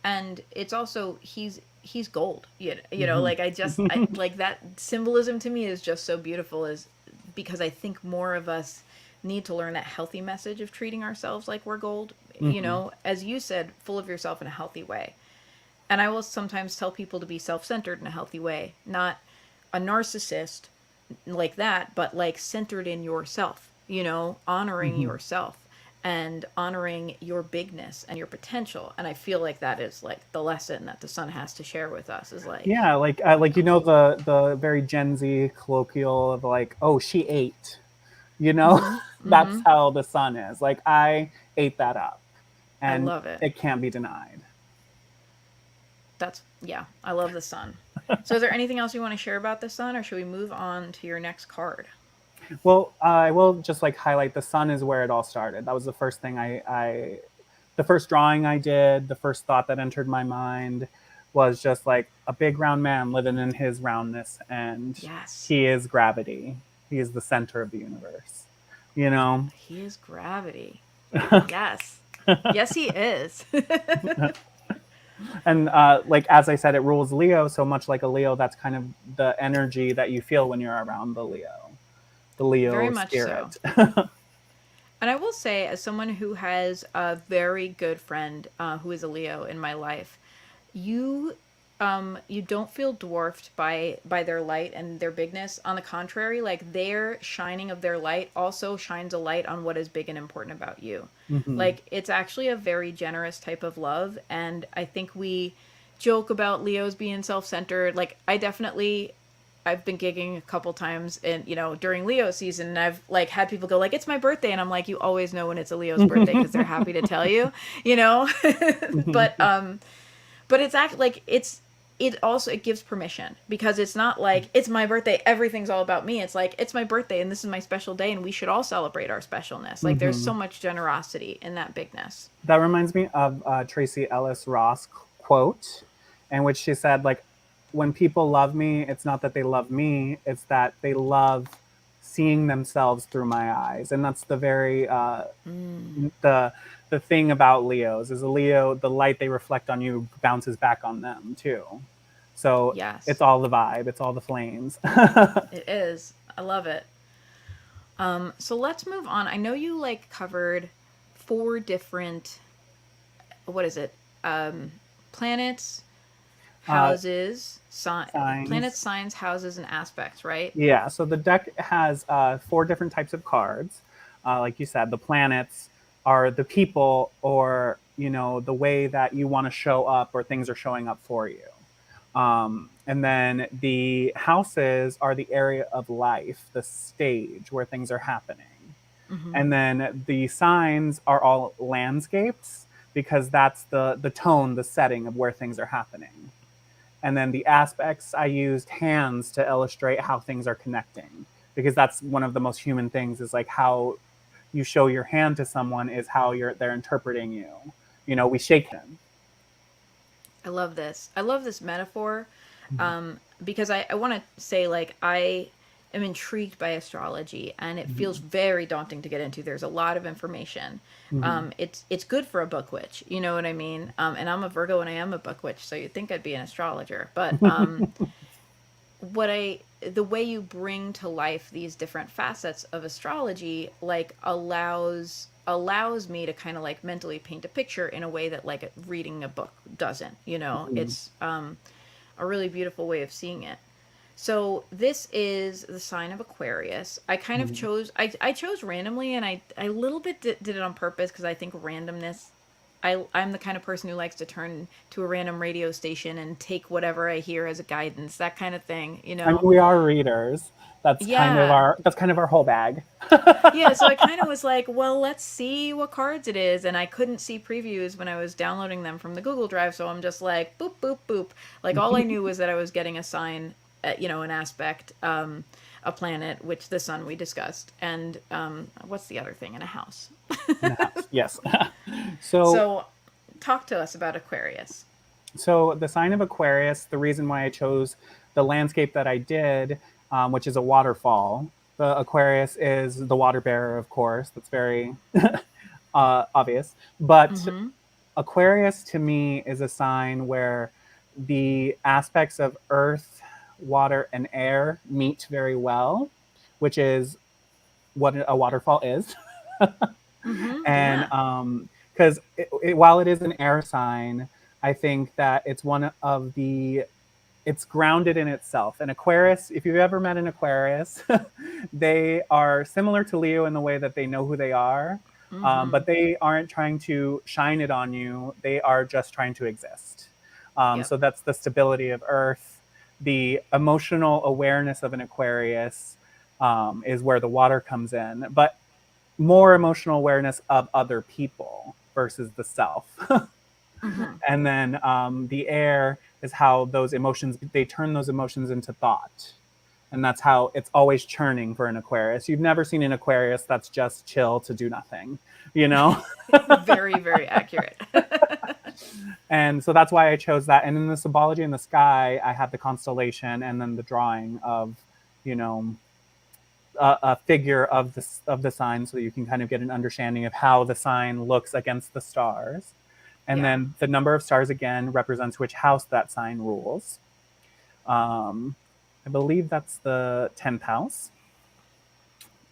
and it's also he's gold. You know,
Mm-hmm.
like I like that symbolism to me is just so beautiful, is because I think more of us need to learn that healthy message of treating ourselves like we're gold. You
Mm-hmm.
know, as you said, full of yourself in a healthy way. And I will sometimes tell people to be self-centered in a healthy way, not a narcissist like that, but like centered in yourself, you know, honoring
Mm-hmm.
yourself and honoring your bigness and your potential. And I feel like that is like the lesson that the sun has to share with us is like,
Yeah, like the very Gen Z colloquial of like, oh, she ate. You know,
mm-hmm,
that's
mm-hmm.
how the sun is. Like I ate that up,
I
and
love it.
it can't be denied.
That's, yeah, I love the sun. So is there anything else you want to share about the sun, or should we move on to your next card?
Well, I will just like highlight the sun is where it all started. That was the first thing the first drawing I did, the first thought that entered my mind was just like a big round man living in his roundness, and
Yes,
he is gravity. He is the center of the universe. You know?
he is gravity. Yes. Yes, he is.
And like as I said, it rules Leo. So much like a Leo, that's kind of the energy that you feel when you're around the
Very
Leo
much so.
spirit.
And I will say, as someone who has a very good friend who is a Leo in my life, you you don't feel dwarfed by their light and their bigness. On the contrary, like their shining of their light also shines a light on what is big and important about you.
Hmm.
Like it's actually a very generous type of love, and I think we joke about Leos being self-centered. Like I've been gigging a couple times in, during Leo season, and I've like had people go like, it's my birthday. And I'm like, you always know when it's a Leo's birthday because they're happy to tell you, you know? But it's actually like, it gives permission, because it's not like it's my birthday, everything's all about me. It's like, it's my birthday and this is my special day and we should all celebrate our specialness. Like there's so much generosity in that bigness.
That reminds me of Tracy Ellis Ross quote, in which she said, like, when people love me, it's not that they love me, it's that they love seeing themselves through my eyes. And that's the very the thing about Leos is, a Leo, the light they reflect on you bounces back on them too. So
Yes.
it's all the vibe, it's all the flames.
It is. I love it. So let's move on. I know you like covered 4 different, what is it? Planets, houses,
signs.
planets, signs, houses, and aspects, right?
Yeah, so the deck has 4 different types of cards. Like you said, the planets are the people, or the way that you want to show up, or things are showing up for you. And then the houses are the area of life, the stage where things are happening. And then the signs are all landscapes, because that's the tone, the setting of where things are happening. And then the aspects, I used hands to illustrate how things are connecting, because that's one of the most human things, is like how you show your hand to someone is how they're interpreting you. We shake them.
I love this. I love this metaphor, because I want to say, like, I am intrigued by astrology, and it feels very daunting to get into. There's a lot of information. It's good for a book witch, you know what I mean? And I'm a Virgo and I am a book witch, so you'd think I'd be an astrologer. But the way you bring to life these different facets of astrology, like, allows me to kind of like mentally paint a picture in a way that like reading a book doesn't. It's a really beautiful way of seeing it. So this is the sign of Aquarius. I kind of chose, I chose randomly, and I little bit did it on purpose, because I think randomness, I'm the kind of person who likes to turn to a random radio station and take whatever I hear as a guidance, that kind of thing,
I mean, we are readers. That's kind of our whole bag.
Yeah, so I kind of was like, well, let's see what cards it is. And I couldn't see previews when I was downloading them from the Google Drive, so I'm just like, boop, boop, boop. Like, all I knew was that I was getting a sign, an aspect, a planet, which the sun we discussed, and what's the other thing? In a house.
In a house, yes.
So talk to us about Aquarius.
So the sign of Aquarius, the reason why I chose the landscape that I did, which is a waterfall. The Aquarius is the water bearer, of course. That's very obvious. But Aquarius, to me, is a sign where the aspects of earth, water, and air meet very well, which is what a waterfall is. And because while it is an air sign, I think that it's one of it's grounded in itself. And Aquarius, if you've ever met an Aquarius, they are similar to Leo in the way that they know who they are, but they aren't trying to shine it on you. They are just trying to exist. So that's the stability of earth. The emotional awareness of an Aquarius is where the water comes in, but more emotional awareness of other people versus the self. And then the air is how those emotions, they turn those emotions into thought. And that's how it's always churning for an Aquarius. You've never seen an Aquarius that's just chill to do nothing,
Very, very accurate.
And so that's why I chose that. And in the symbology in the sky, I had the constellation and then the drawing of, a figure of the sign, so that you can kind of get an understanding of how the sign looks against the stars. And then the number of stars, again, represents which house that sign rules. I believe that's the 10th house.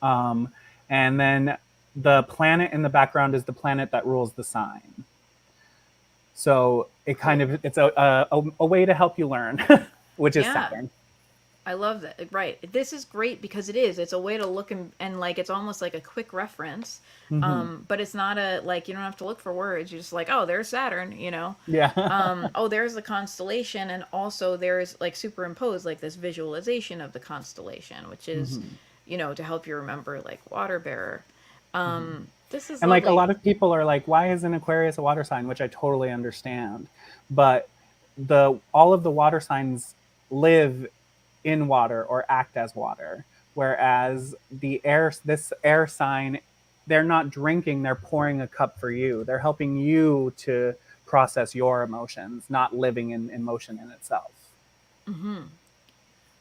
And then the planet in the background is the planet that rules the sign. So it's a way to help you learn, which is Saturn.
I love that. Right. This is great because it's a way to look and like, it's almost like a quick reference.
Hmm.
But it's not a, like, you don't have to look for words. You're just like, oh, there's Saturn, you know?
Yeah.
Oh, there's the constellation. And also there's like superimposed, like this visualization of the constellation, which is,
Hmm.
to help you remember like water bearer.
Hmm.
This is
And like a
lovely.
lot of people are like, why is an Aquarius a water sign? Which I totally understand. But the all of the water signs live in water or act as water. Whereas this air sign, they're not drinking, they're pouring a cup for you. They're helping you to process your emotions, not living in emotion in itself.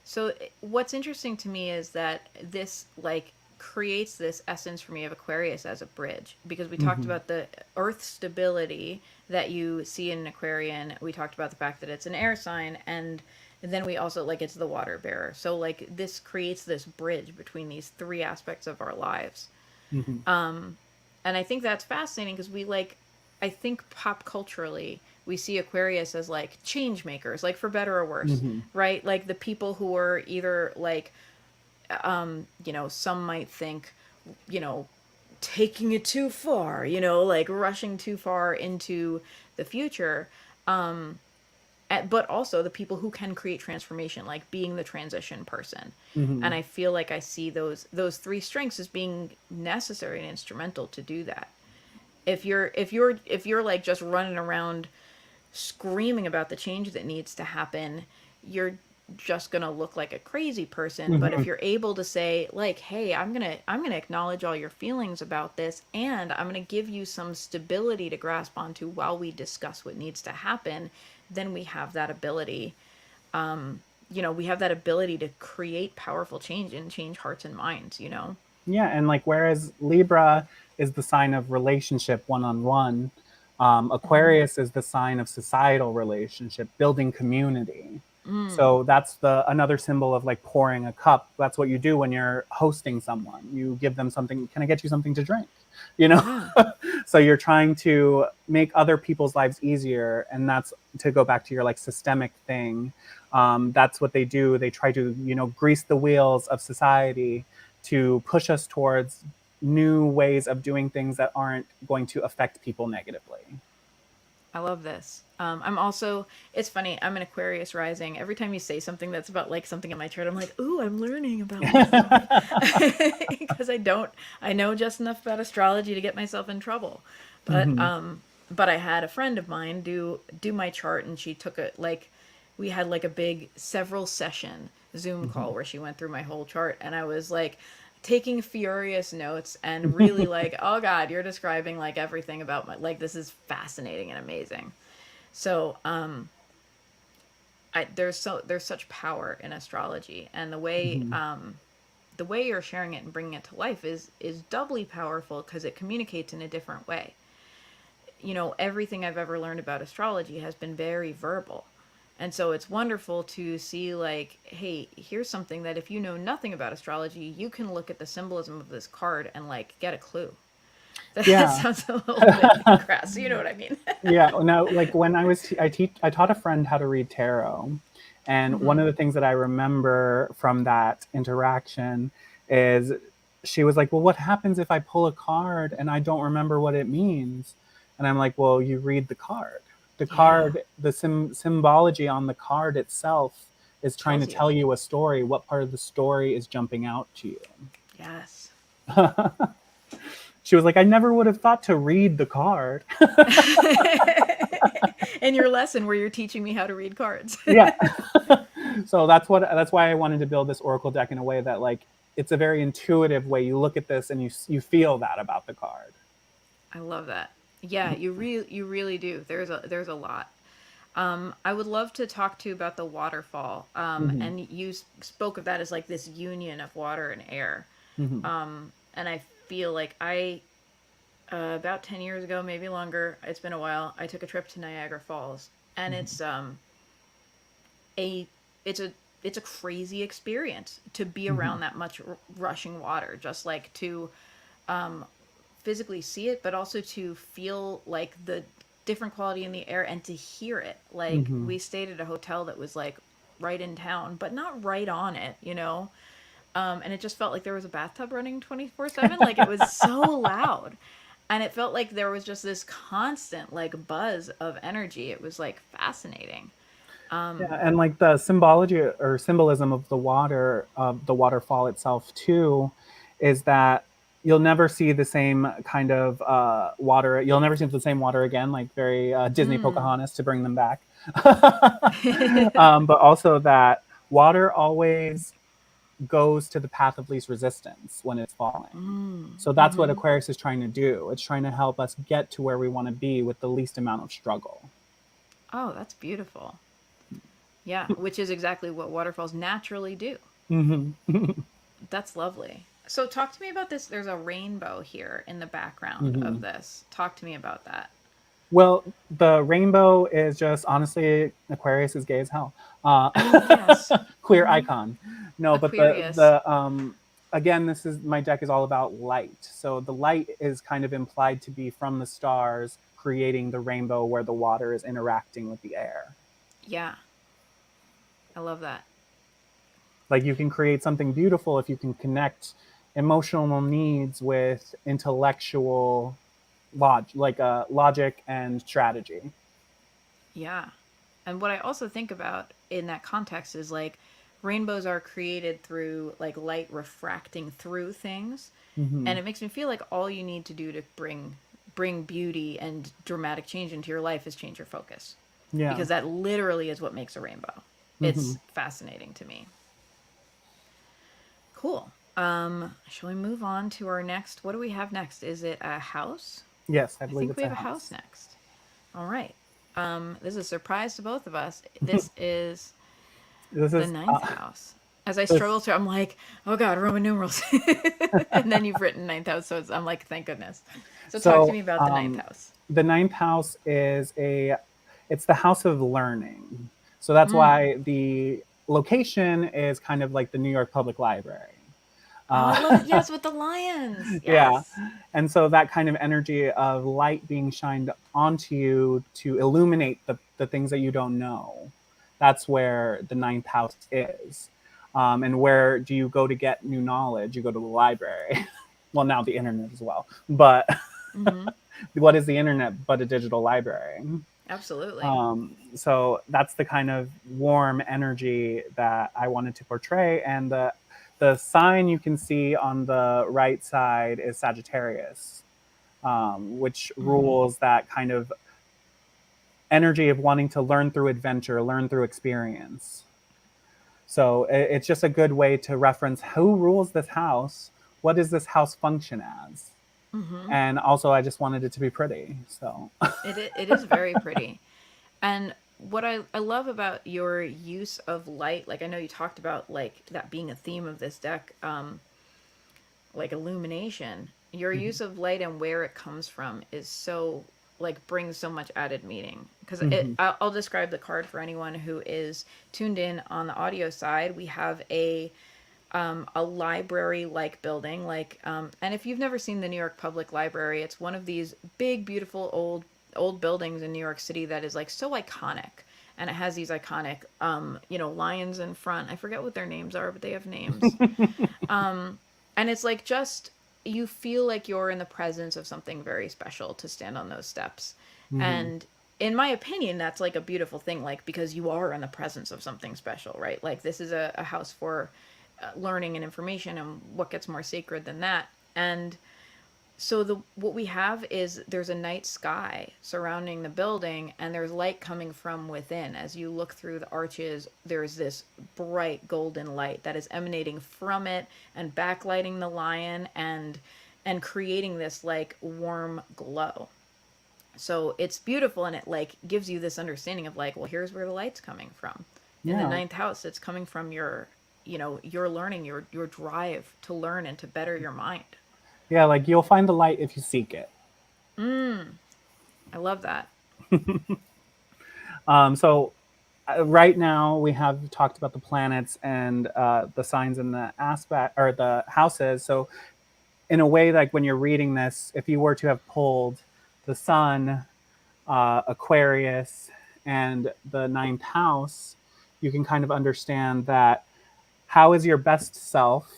So what's interesting to me is that this like creates this essence for me of Aquarius as a bridge, because we talked
Hmm.
about the earth stability that you see in an Aquarian. We talked about the fact that it's an air sign, and then we also like it's the water bearer. So like this creates this bridge between these three aspects of our lives.
Hmm.
And I think that's fascinating because I think pop culturally, we see Aquarius as like change makers, like for better or worse,
Hmm.
right? Like the people who are either like, some might think, you know, taking it too far, like rushing too far into the future. But also the people who can create transformation, like being the transition person. And
Hmm.
I feel like I see those three strengths as being necessary and instrumental to do that. If you're like just running around screaming about the change that needs to happen, you're just going to look like a crazy person. But if
Hmm.
you're able to say like, hey, I'm going to acknowledge all your feelings about this, and I'm going to give you some stability to grasp onto while we discuss what needs to happen, then we have that ability to create powerful change and change hearts and minds.
Yeah, and like whereas Libra is the sign of relationship one on one, Aquarius is the sign of societal relationship, building community. So that's the another symbol of like pouring a cup. That's what you do when you're hosting someone. You give them something. Can I get you something to drink? You know.
Yeah.
So you're trying to make other people's lives easier, and that's to go back to your like systemic thing. That's what they do. They try to grease the wheels of society to push us towards new ways of doing things that aren't going to affect people negatively.
I love this. I'm also, it's funny, I'm an Aquarius rising. Every time you say something that's about like something in my chart, I'm like, ooh, I'm learning about myself. Because I know just enough about astrology to get myself in trouble. But,
Hmm.
but I had a friend of mine do my chart, and she took we had like a big several session Zoom call where she went through my whole chart, and I was like, taking furious notes and really like, oh god, you're describing like everything about my, like, this is fascinating and amazing. So there's such power in astrology, and
Hmm.
the way you're sharing it and bringing it to life is doubly powerful because it communicates in a different way. Everything I've ever learned about astrology has been very verbal. And so it's wonderful to see, like, hey, here's something that if you know nothing about astrology, you can look at the symbolism of this card and, like, get a clue. That
Yeah.
sounds a little bit crass. You know what I mean?
Yeah. No, like when I taught a friend how to read tarot. And one of the things that I remember from that interaction is she was like, well, what happens if I pull a card and I don't remember what it means? And I'm like, well, you read the card. The
Yeah,
card, the symbology on the card itself is trying to
tells you.
tell you a story. What part of the story is jumping out to you?
Yes.
She was like, I never would have thought to read the card.
In your lesson where you're teaching me how to read cards.
Yeah. So that's why I wanted to build this oracle deck in a way that like it's a very intuitive way. You look at this and you feel that about the card.
I love that. Yeah, you really do. There's a lot. I would love to talk to you about the waterfall.
Hmm.
And you spoke of that as like this union of water and air.
Hmm.
And I feel like about 10 years ago, maybe longer, it's been a while, I took a trip to Niagara Falls. And
Hmm.
a, it's a, it's a crazy experience to be
Hmm.
around that much rushing water, just like to physically see it, but also to feel like the different quality in the air and to hear it. Like
Hmm.
we stayed at a hotel that was like right in town, but not right on it, you know? And it just felt like there was a bathtub running 24/7. Like it was so loud. And it felt like there was just this constant like buzz of energy. It was like fascinating.
Yeah, and like the symbology or symbolism of the waterfall itself too, is that you'll never see the same kind of water. You'll never see the same water again, like very Disney Pocahontas to bring them back. But also that water always goes to the path of least resistance when it's falling. So that's what Aquarius is trying to do. It's trying to help us get to where we want to be with the least amount of struggle.
Oh, that's beautiful. Yeah, which is exactly what waterfalls naturally do. That's lovely. So talk to me about this. There's a rainbow here in the background of this. Talk to me about that.
Well, the rainbow is just honestly Aquarius is gay as hell.
I mean, yes.
Queer icon. No, but
Aquarius.
the again, this is my deck is all about light. So the light is kind of implied to be from the stars creating the rainbow where the water is interacting with the air.
Yeah. I love that.
Like you can create something beautiful if you can connect emotional needs with intellectual logic and strategy.
Yeah. And what I also think about in that context is like rainbows are created through like light refracting through things. And it makes me feel like all you need to do to bring beauty and dramatic change into your life is change your focus.
Yeah.
Because that literally is what makes a rainbow. It's fascinating to me. Cool. Shall we move on to our next? What do we have next? Is it a house?
Yes, I
I
believe
think
it's
we have a house next. All right. This is a surprise to both of us. This is
This
the
is
ninth house. As I
this,
struggle through, I'm like, oh God, Roman numerals. And then you've written ninth house, so I'm like, thank goodness. So talk to me about the ninth house.
the ninth house is it's the house of learning. So that's why the location is kind of like the New York Public Library.
Oh, I love it. Yes, with the lions.
Yeah.
Yes.
And so that kind of energy of light being shined onto you to illuminate the things that you don't know. That's where the ninth house is. And where do you go to get new knowledge? You go to the library. Well, now the internet as well. But what is the internet but a digital library?
Absolutely.
So that's the kind of warm energy that I wanted to portray. And the sign you can see on the right side is Sagittarius, which rules that kind of energy of wanting to learn through adventure, learn through experience. So it's just a good way to reference who rules this house, what does this house function as? And also, I just wanted it to be pretty. So
It is very pretty. And what I love about your use of light, like I know you talked about like that being a theme of this deck, like illumination. Your use of light and where it comes from is so like brings so much added meaning because I'll describe the card for anyone who is tuned in on the audio side. We have a library like building like and if you've never seen the New York Public Library, it's one of these big beautiful old buildings in New York City that is like so iconic, and it has these iconic lions in front. I forget what their names are, but they have names. And it's like just you feel like you're in the presence of something very special to stand on those steps. And in my opinion, that's like a beautiful thing, like because you are in the presence of something special, right? Like this is a house for learning and information, and what gets more sacred than that? And so what we have is there's a night sky surrounding the building, and there's light coming from within. As you look through the arches, there's this bright golden light that is emanating from it and backlighting the lion and creating this like warm glow. So it's beautiful, and it like gives you this understanding of like, well, here's where the light's coming from. In the ninth house, it's coming from your your learning, your drive to learn and to better your mind.
yeah, like you'll find the light if you seek it.
I love that.
So right now we have talked about the planets and the signs and the aspect or the houses. So in a way, like when you're reading this, if you were to have pulled the sun, Aquarius, and the ninth house, you can kind of understand that how is your best self,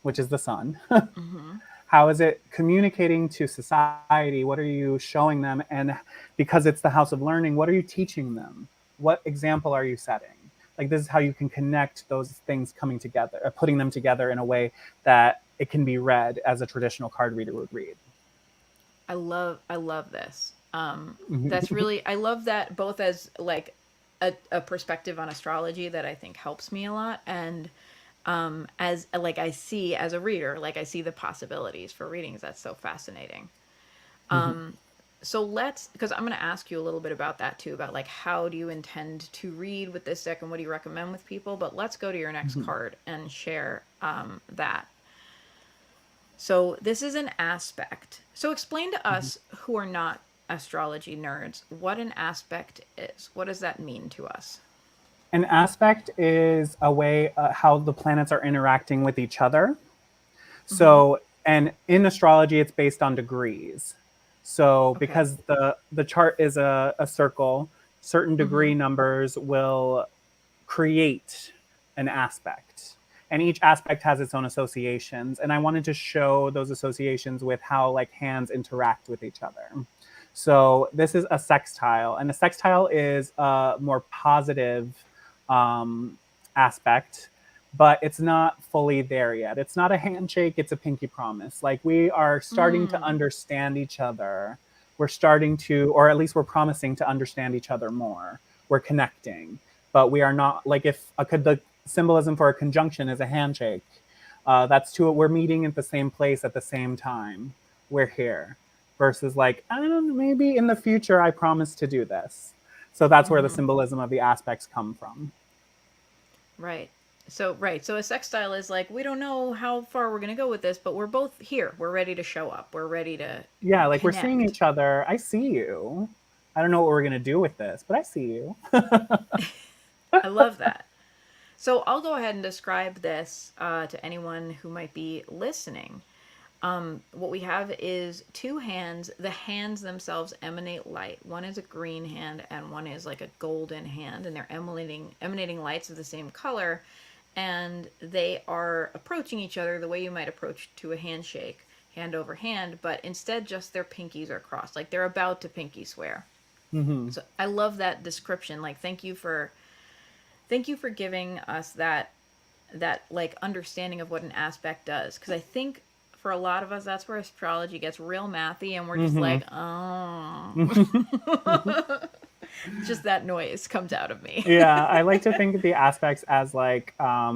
which is the sun,
Mm-hmm.
how is it communicating to society? What are you showing them? And because it's the house of learning, what are you teaching them? What example are you setting? Like, this is how you can connect those things coming together, putting them together in a way that it can be read as a traditional card reader would read.
I love this. That's
Mhm.
really, I love that both as like a perspective on astrology that I think helps me a lot, and as like I see as a reader, like I see the possibilities for readings. That's so fascinating.
Mhm.
So let's, because I'm going to ask you a little bit about that too, about like how do you intend to read with this deck and what do you recommend with people. But let's go to your next
Mhm.
card and share that. So this is an aspect. So explain to
Mhm.
us who are not astrology nerds what an aspect is. What does that mean to us?
An aspect is a way how the planets are interacting with each other.
Mm-hmm.
So, and in astrology, it's based on degrees. So,
Okay.
because the chart is a circle, certain
Mm-hmm.
degree numbers will create an aspect. And each aspect has its own associations. And I wanted to show those associations with how like hands interact with each other. So this is a sextile, and a sextile is a more positive um, aspect, but it's not fully there yet. It's not a handshake, it's a pinky promise. Like, we are starting to
Mm.
understand each other. We're starting to, or at least we're promising to understand each other more. We're connecting, but we are not, like, if the symbolism for a conjunction is a handshake, that's two, we're meeting at the same place at the same time. We're here. Versus, like, I don't know, maybe in the future I promise to do this. So that's where the
Mm-hmm.
symbolism of the aspects come from.
Right. So a sextile is like, we don't know how far we're going to go with this, but we're both here. We're ready to show up. We're ready to
Yeah, like, we're seeing
connect.
each other. I see you. I don't know what we're gonna do with this, but I see you.
I love that. So I'll go ahead and describe this to anyone who might be listening. What we have is two hands. The hands themselves emanate light. One is a green hand and one is like a golden hand, and they're emanating lights of the same color, and they are approaching each other the way you might approach to a handshake, hand over hand, but instead just their pinkies are crossed, like they're about to pinky swear.
Hmm.
So I love that description. Like, thank you for giving us that like understanding of what an aspect does, because I think for a lot of us that's where astrology gets real mathy and we're just
Hmm.
like, oh. Just that noise comes out of me.
Yeah, I like to think of the aspects as like, a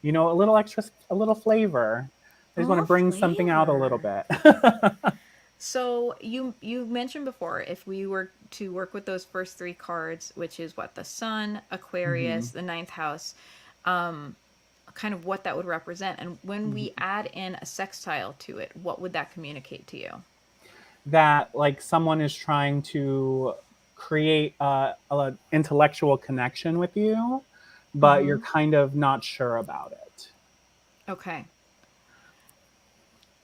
little extra, a little flavor. I just want to
Oh,
bring something out a little
flavor.
bit.
So you mentioned before, if we were to work with those first three cards, which is what, the sun,
Hmm.
Aquarius, the ninth house, kind of what that would represent, and when we add in a sextile to it, what would that communicate to you?
That, like, someone is trying to create a intellectual connection with you, but you're
Mm-hmm.
kind of not sure about it.
Okay.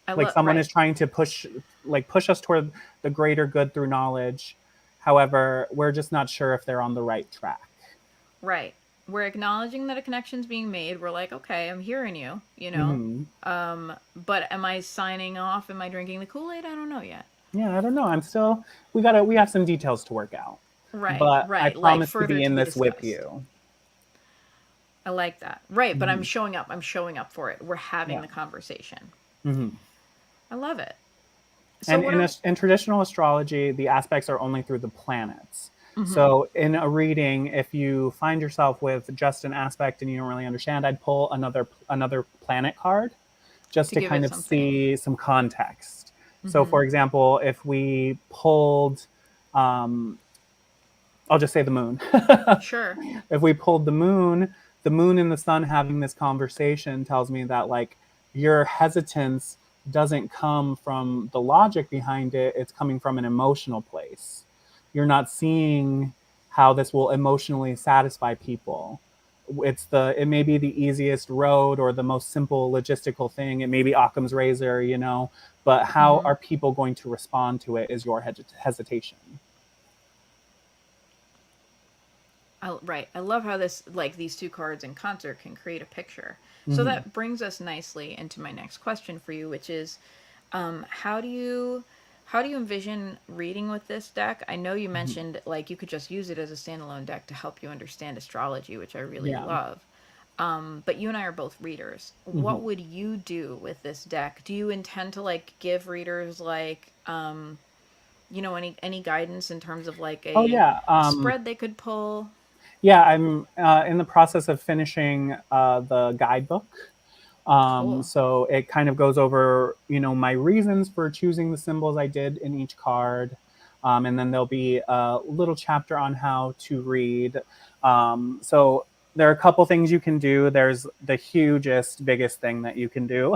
I
Like,
love,
someone is
right.
trying to push us toward the greater good through knowledge. However, we're just not sure if they're on the right track.
Right. We're acknowledging that a connection's being made. We're like, okay, I'm hearing you, you know.
Hmm.
But am I signing off? Am I drinking the Kool-Aid? I don't know yet.
Yeah, I don't know. I'm still, we have some details to work out,
Right,
but I
right. Like
promise to
further
be
to
in
be
this with
discussed.
you.
I like that. Right, but I'm
Hmm.
showing up. I'm showing up for it. We're having
Yeah.
the conversation.
Hmm.
I love it. So
And
what are
in traditional astrology, the aspects are only through the planets.
mm-hmm.
So in a reading, if you find yourself with just an aspect and you don't really understand, I'd pull another planet card just
To
to
give
kind
it
of
something?
see some context. So,
Mm-hmm.
for example, if we pulled, um, I'll just say the moon.
Sure.
If we pulled the moon and the sun having this conversation tells me that, like, your hesitance doesn't come from the logic behind it, it's coming from an emotional place. You're not seeing how this will emotionally satisfy people. It may be the easiest road or the most simple logistical thing. It may be Occam's razor, but how
Mm-hmm.
are people going to respond to it is your hesitation.
Right. I love how this, like these two cards in concert, can create a picture. So
Mm-hmm.
that brings us nicely into my next question for you, which is, how do you envision reading with this deck? I know you
Mm-hmm.
mentioned like you could just use it as a standalone deck to help you understand astrology, which I really
Yeah.
love. But you and I are both readers.
Mm-hmm.
What would you do with this deck? Do you intend to like give readers like any guidance in terms of like
Oh yeah.
a spread they could pull?
Yeah, I'm in the process of finishing the guidebook.
Cool.
So it kind of goes over, my reasons for choosing the symbols I did in each card. And then there'll be a little chapter on how to read. So there are a couple things you can do. There's the hugest, biggest thing that you can do,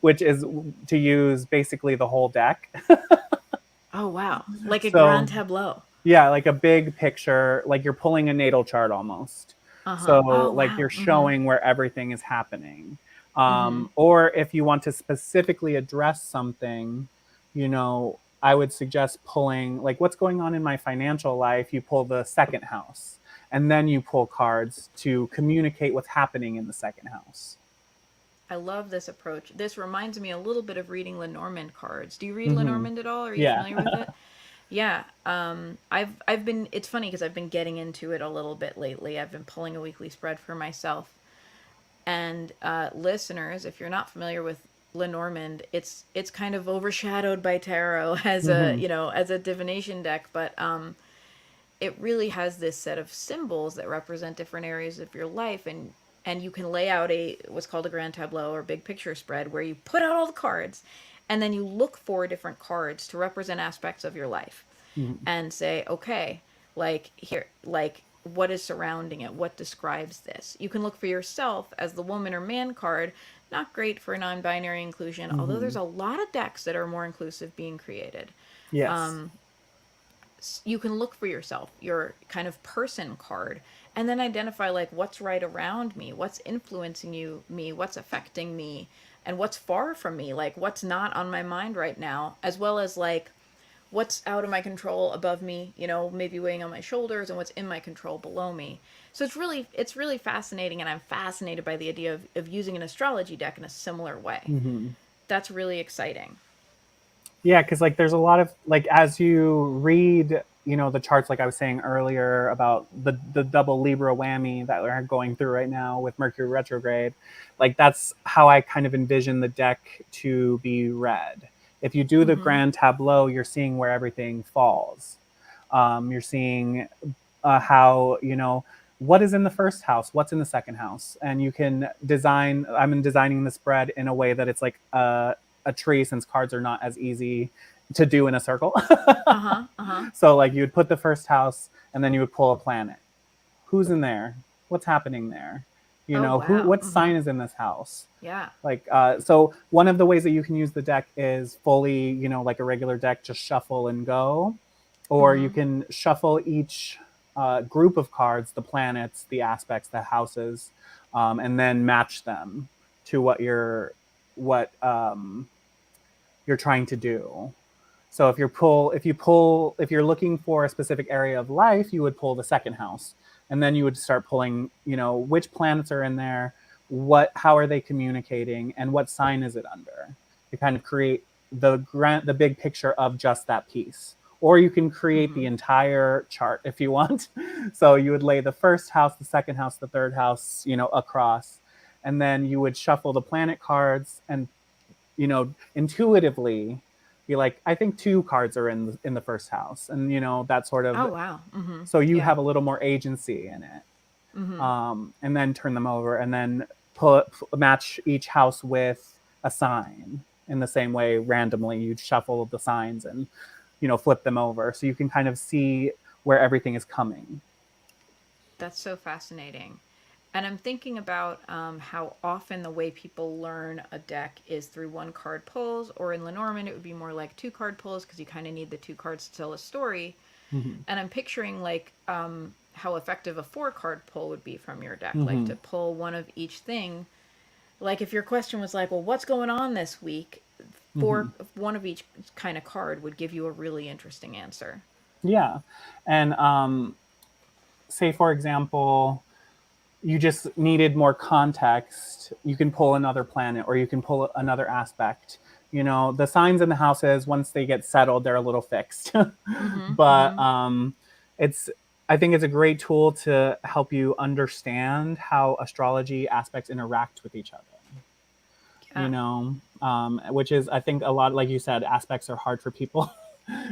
which is to use basically the whole deck.
Oh wow. Like a grand
So
tableau.
yeah, like a big picture, like you're pulling a natal chart almost.
Uh-huh.
So,
Oh
like
wow.
you're
Mhm.
showing where everything is happening.
Mhm.
Or if you want to specifically address something, I would suggest pulling, like, what's going on in my financial life. You pull the second house, and then you pull cards to communicate what's happening in the second house.
I love this approach. This reminds me a little bit of reading Lenormand cards. Do you read
Hmm.
Lenormand at all? Are you
Yeah.
familiar with it? Yeah. I've been. It's funny because I've been getting into it a little bit lately. I've been pulling a weekly spread for myself. And listeners, if you're not familiar with Lenormand, it's kind of overshadowed by tarot as a
Hmm.
as a divination deck, but it really has this set of symbols that represent different areas of your life, and you can lay out a what's called a grand tableau or big picture spread where you put out all the cards and then you look for different cards to represent aspects of your life
Hmm.
and say, okay, like here, like what is surrounding it, what describes this. You can look for yourself as the woman or man card. Not great for non-binary inclusion, although
Hmm.
there's a lot of decks that are more inclusive being created.
Yes.
You can look for yourself, your kind of person card, and then identify like what's right around me, what's influencing me, what's affecting me, and what's far from me, like what's not on my mind right now, as well as like what's out of my control above me, maybe weighing on my shoulders, and what's in my control below me. So it's really fascinating, and I'm fascinated by the idea of using an astrology deck in a similar way.
Hmm.
That's really exciting.
Yeah, because like there's a lot of, like, as you read, the charts, like I was saying earlier about the double Libra whammy that we're going through right now with Mercury retrograde, like that's how I kind of envision the deck to be read. If you do the
Mm-hmm.
grand tableau, you're seeing where everything falls. You're seeing how, what is in the first house, what's in the second house, and you can design. I'm designing the spread in a way that it's like a tree, since cards are not as easy to do in a circle.
Uh-huh. Uh-huh.
So like you would put the first house and then you would pull a planet. Who's in there? What's happening there?
Oh
Who
wow.
what
Mm-hmm.
sign is in this house?
Yeah.
Like so one of the ways that you can use the deck is fully, like a regular deck, just shuffle and go. Or you
Mm-hmm.
can shuffle each group of cards, the planets, the aspects, the houses, and then match them to what you're trying to do. So if you're looking for a specific area of life, you would pull the second house, and then you would start pulling, which planets are in there, how are they communicating, and what sign is it under, to kind of create the big picture of just that piece. Or you can create
Mm-hmm.
the entire chart if you want. So you would lay the first house, the second house, the third house, across, and then you would shuffle the planet cards and, intuitively be like, I think two cards are in the first house, and that sort of,
Oh wow. Mm-hmm.
so you
Yeah.
have a little more agency in it.
Mm-hmm.
And then turn them over, and then match each house with a sign in the same way. Randomly, you shuffle the signs and flip them over, so you can kind of see where everything is coming.
That's so fascinating. And I'm thinking about how often the way people learn a deck is through one card pulls, or in Lenormand, it would be more like two card pulls because you kind of need the two cards to tell a story.
Mm-hmm.
And I'm picturing like how effective a four card pull would be from your deck, like
Mm-hmm.
to pull one of each thing. Like if your question was like, well, what's going on this week?
Mm-hmm.
For one of each kind of card would give you a really interesting answer.
Yeah. And say, for example, you just needed more context, you can pull another planet or you can pull another aspect. You know, the signs in the houses, once they get settled, they're a little fixed.
Mm-hmm.
But
Mm-hmm.
it's, I think it's a great tool to help you understand how astrology aspects interact with each other. You
Yeah.
know, which is, I think, a lot, like you said, aspects are hard for people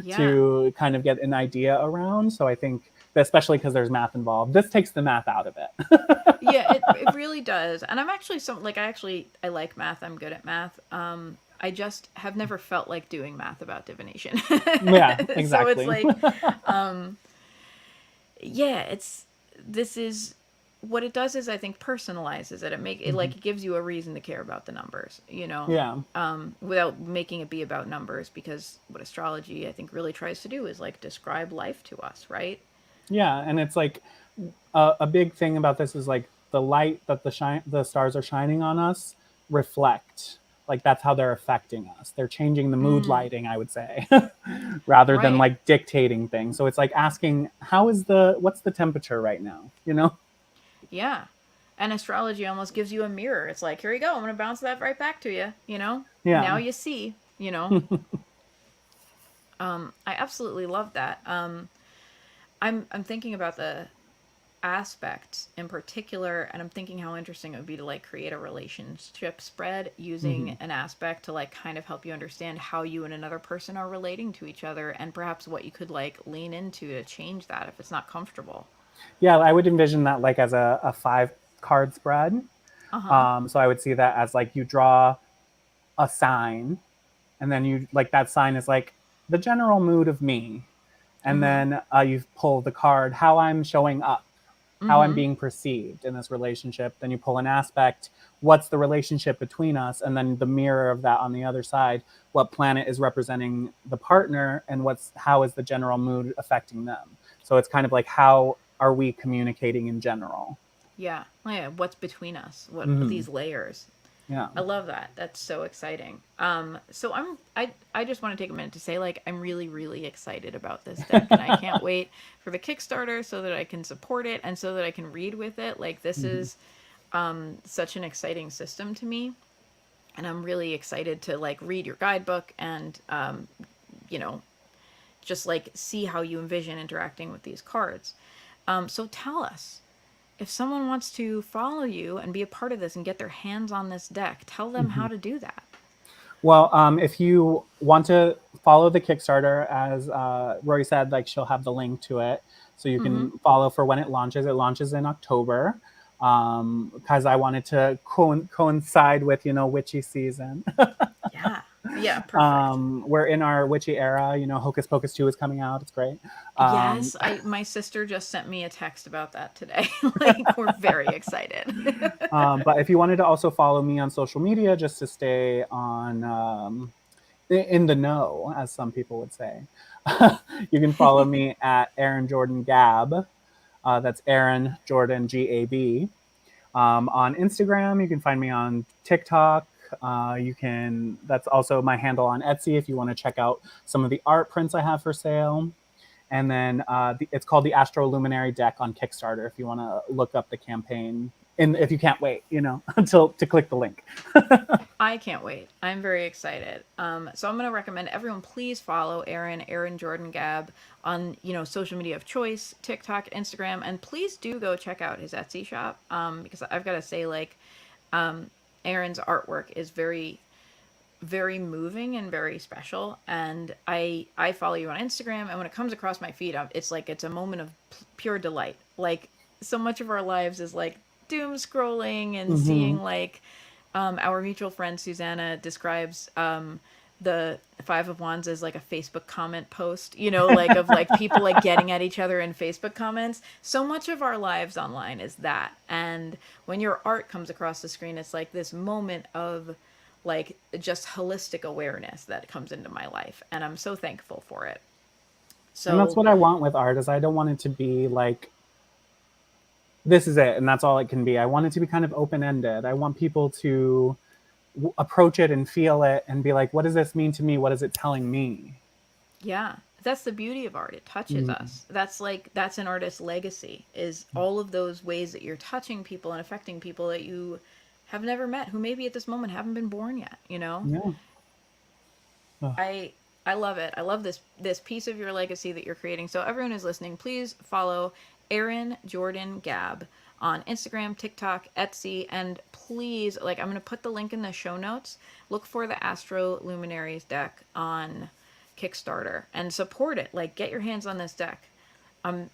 Yeah.
to kind of get an idea around. So I think, especially because there's math involved, this takes the math out of it.
Yeah, it really does. And I'm actually I like math. I'm good at math. I just have never felt like doing math about divination.
Yeah,
So it's
exactly.
like, um, yeah, this is what it does is I think personalizes it. It
Hmm.
like it gives you a reason to care about the numbers, you know,
Yeah.
without making it be about numbers, because what astrology I think really tries to do is like describe life to us, right?
Yeah, and it's like a big thing about this is like the light that the stars are shining on us reflect. Like that's how they're affecting us. They're changing the mood
Mm,
lighting, I would say, rather than
right.
like dictating things. So it's like asking, what's the temperature right now? You know?
Yeah. And astrology almost gives you a mirror. It's like, here you go. I'm going to bounce that right back to you. You know,
Yeah.
now you see, you know. I absolutely love that. I'm thinking about the aspect in particular, and I'm thinking how interesting it would be to like create a relationship spread using
Hmm.
an aspect to like kind of help you understand how you and another person are relating to each other, and perhaps what you could like lean into to change that if it's not comfortable.
Yeah, I would envision that like as a 5 card spread.
Uh huh.
So I would see that as like you draw a sign, and then you like that sign is like the general mood of me,
Mm
and
hmm.
then you pull the card how I'm showing up,
Mm
how I'm
hmm.
being perceived in this relationship. Then you pull an aspect, what's the relationship between us, and then the mirror of that on the other side, what planet is representing the partner, and how is the general mood affecting them. So it's kind of like how are we communicating in general.
Yeah. Oh, yeah. What's between us? What
Hmm.
these layers?
Yeah.
I love that. That's so exciting. So I just want to take a minute to say like I'm really really excited about this deck, and I can't wait for the Kickstarter so that I can support it and so that I can read with it. Like this
Hmm.
is such an exciting system to me, and I'm really excited to like read your guidebook and you know just like see how you envision interacting with these cards. So tell us, if someone wants to follow you and be a part of this and get their hands on this deck, tell them how
Hmm.
to do that.
Well, if you want to follow the Kickstarter, as Rory said, like she'll have the link to it, so you
Mm-hmm.
can follow for when it launches. It launches in October, because I wanted to coincide with witchy season.
Yeah. Yeah, perfect.
We're in our witchy era. Hocus Pocus 2 is coming out. It's great. Um,
Yes, I my sister just sent me a text about that today. Like we're very excited.
but if you wanted to also follow me on social media, just to stay on in the know, as some people would say, you can follow me at Aaron Jordan Gab. That's Aaron Jordan Gab. On Instagram, you can find me on TikTok. That's also my handle on Etsy if you want to check out some of the art prints I have for sale. And then it's called the Astro Luminary Deck on Kickstarter if you want to look up the campaign. And if you can't wait, until to click the link.
I can't wait. I'm very excited. So I'm going to recommend everyone please follow Aaron Jordan Gab on social media of choice, TikTok, Instagram, and please do go check out his Etsy shop. Because I've got to say like Aaron's artwork is very very moving and very special, and I follow you on Instagram, and when it comes across my feed it's like it's a moment of pure delight. Like so much of our lives is like doom scrolling and
Hmm.
seeing like our mutual friend Susanna describes the Five of Wands as like a Facebook comment post, like of like people like getting at each other in Facebook comments. So much of our lives online is that. And when your art comes across the screen, it's like this moment of like just holistic awareness that comes into my life. And I'm so thankful for it.
And that's
So,
what I want with art is I don't want it to be like this is it and that's all it can be. I want it to be kind of open ended. I want people to approach it and feel it and be like, what does this mean to me? What is it telling me?
yeah, that's the beauty of art. It touches us. That's an artist's legacy, is all of those ways that you're touching people and affecting people that you have never met, who maybe at this moment haven't been born yet, you know?
Yeah. Ugh.
I love it. I love this piece of your legacy that you're creating. So everyone who's listening, please follow Aaron Jordan Gab on Instagram, TikTok, Etsy, and please, like, I'm going to put the link in the show notes. Look for the Astro Luminaries deck on Kickstarter and support it. Like, get your hands on this deck.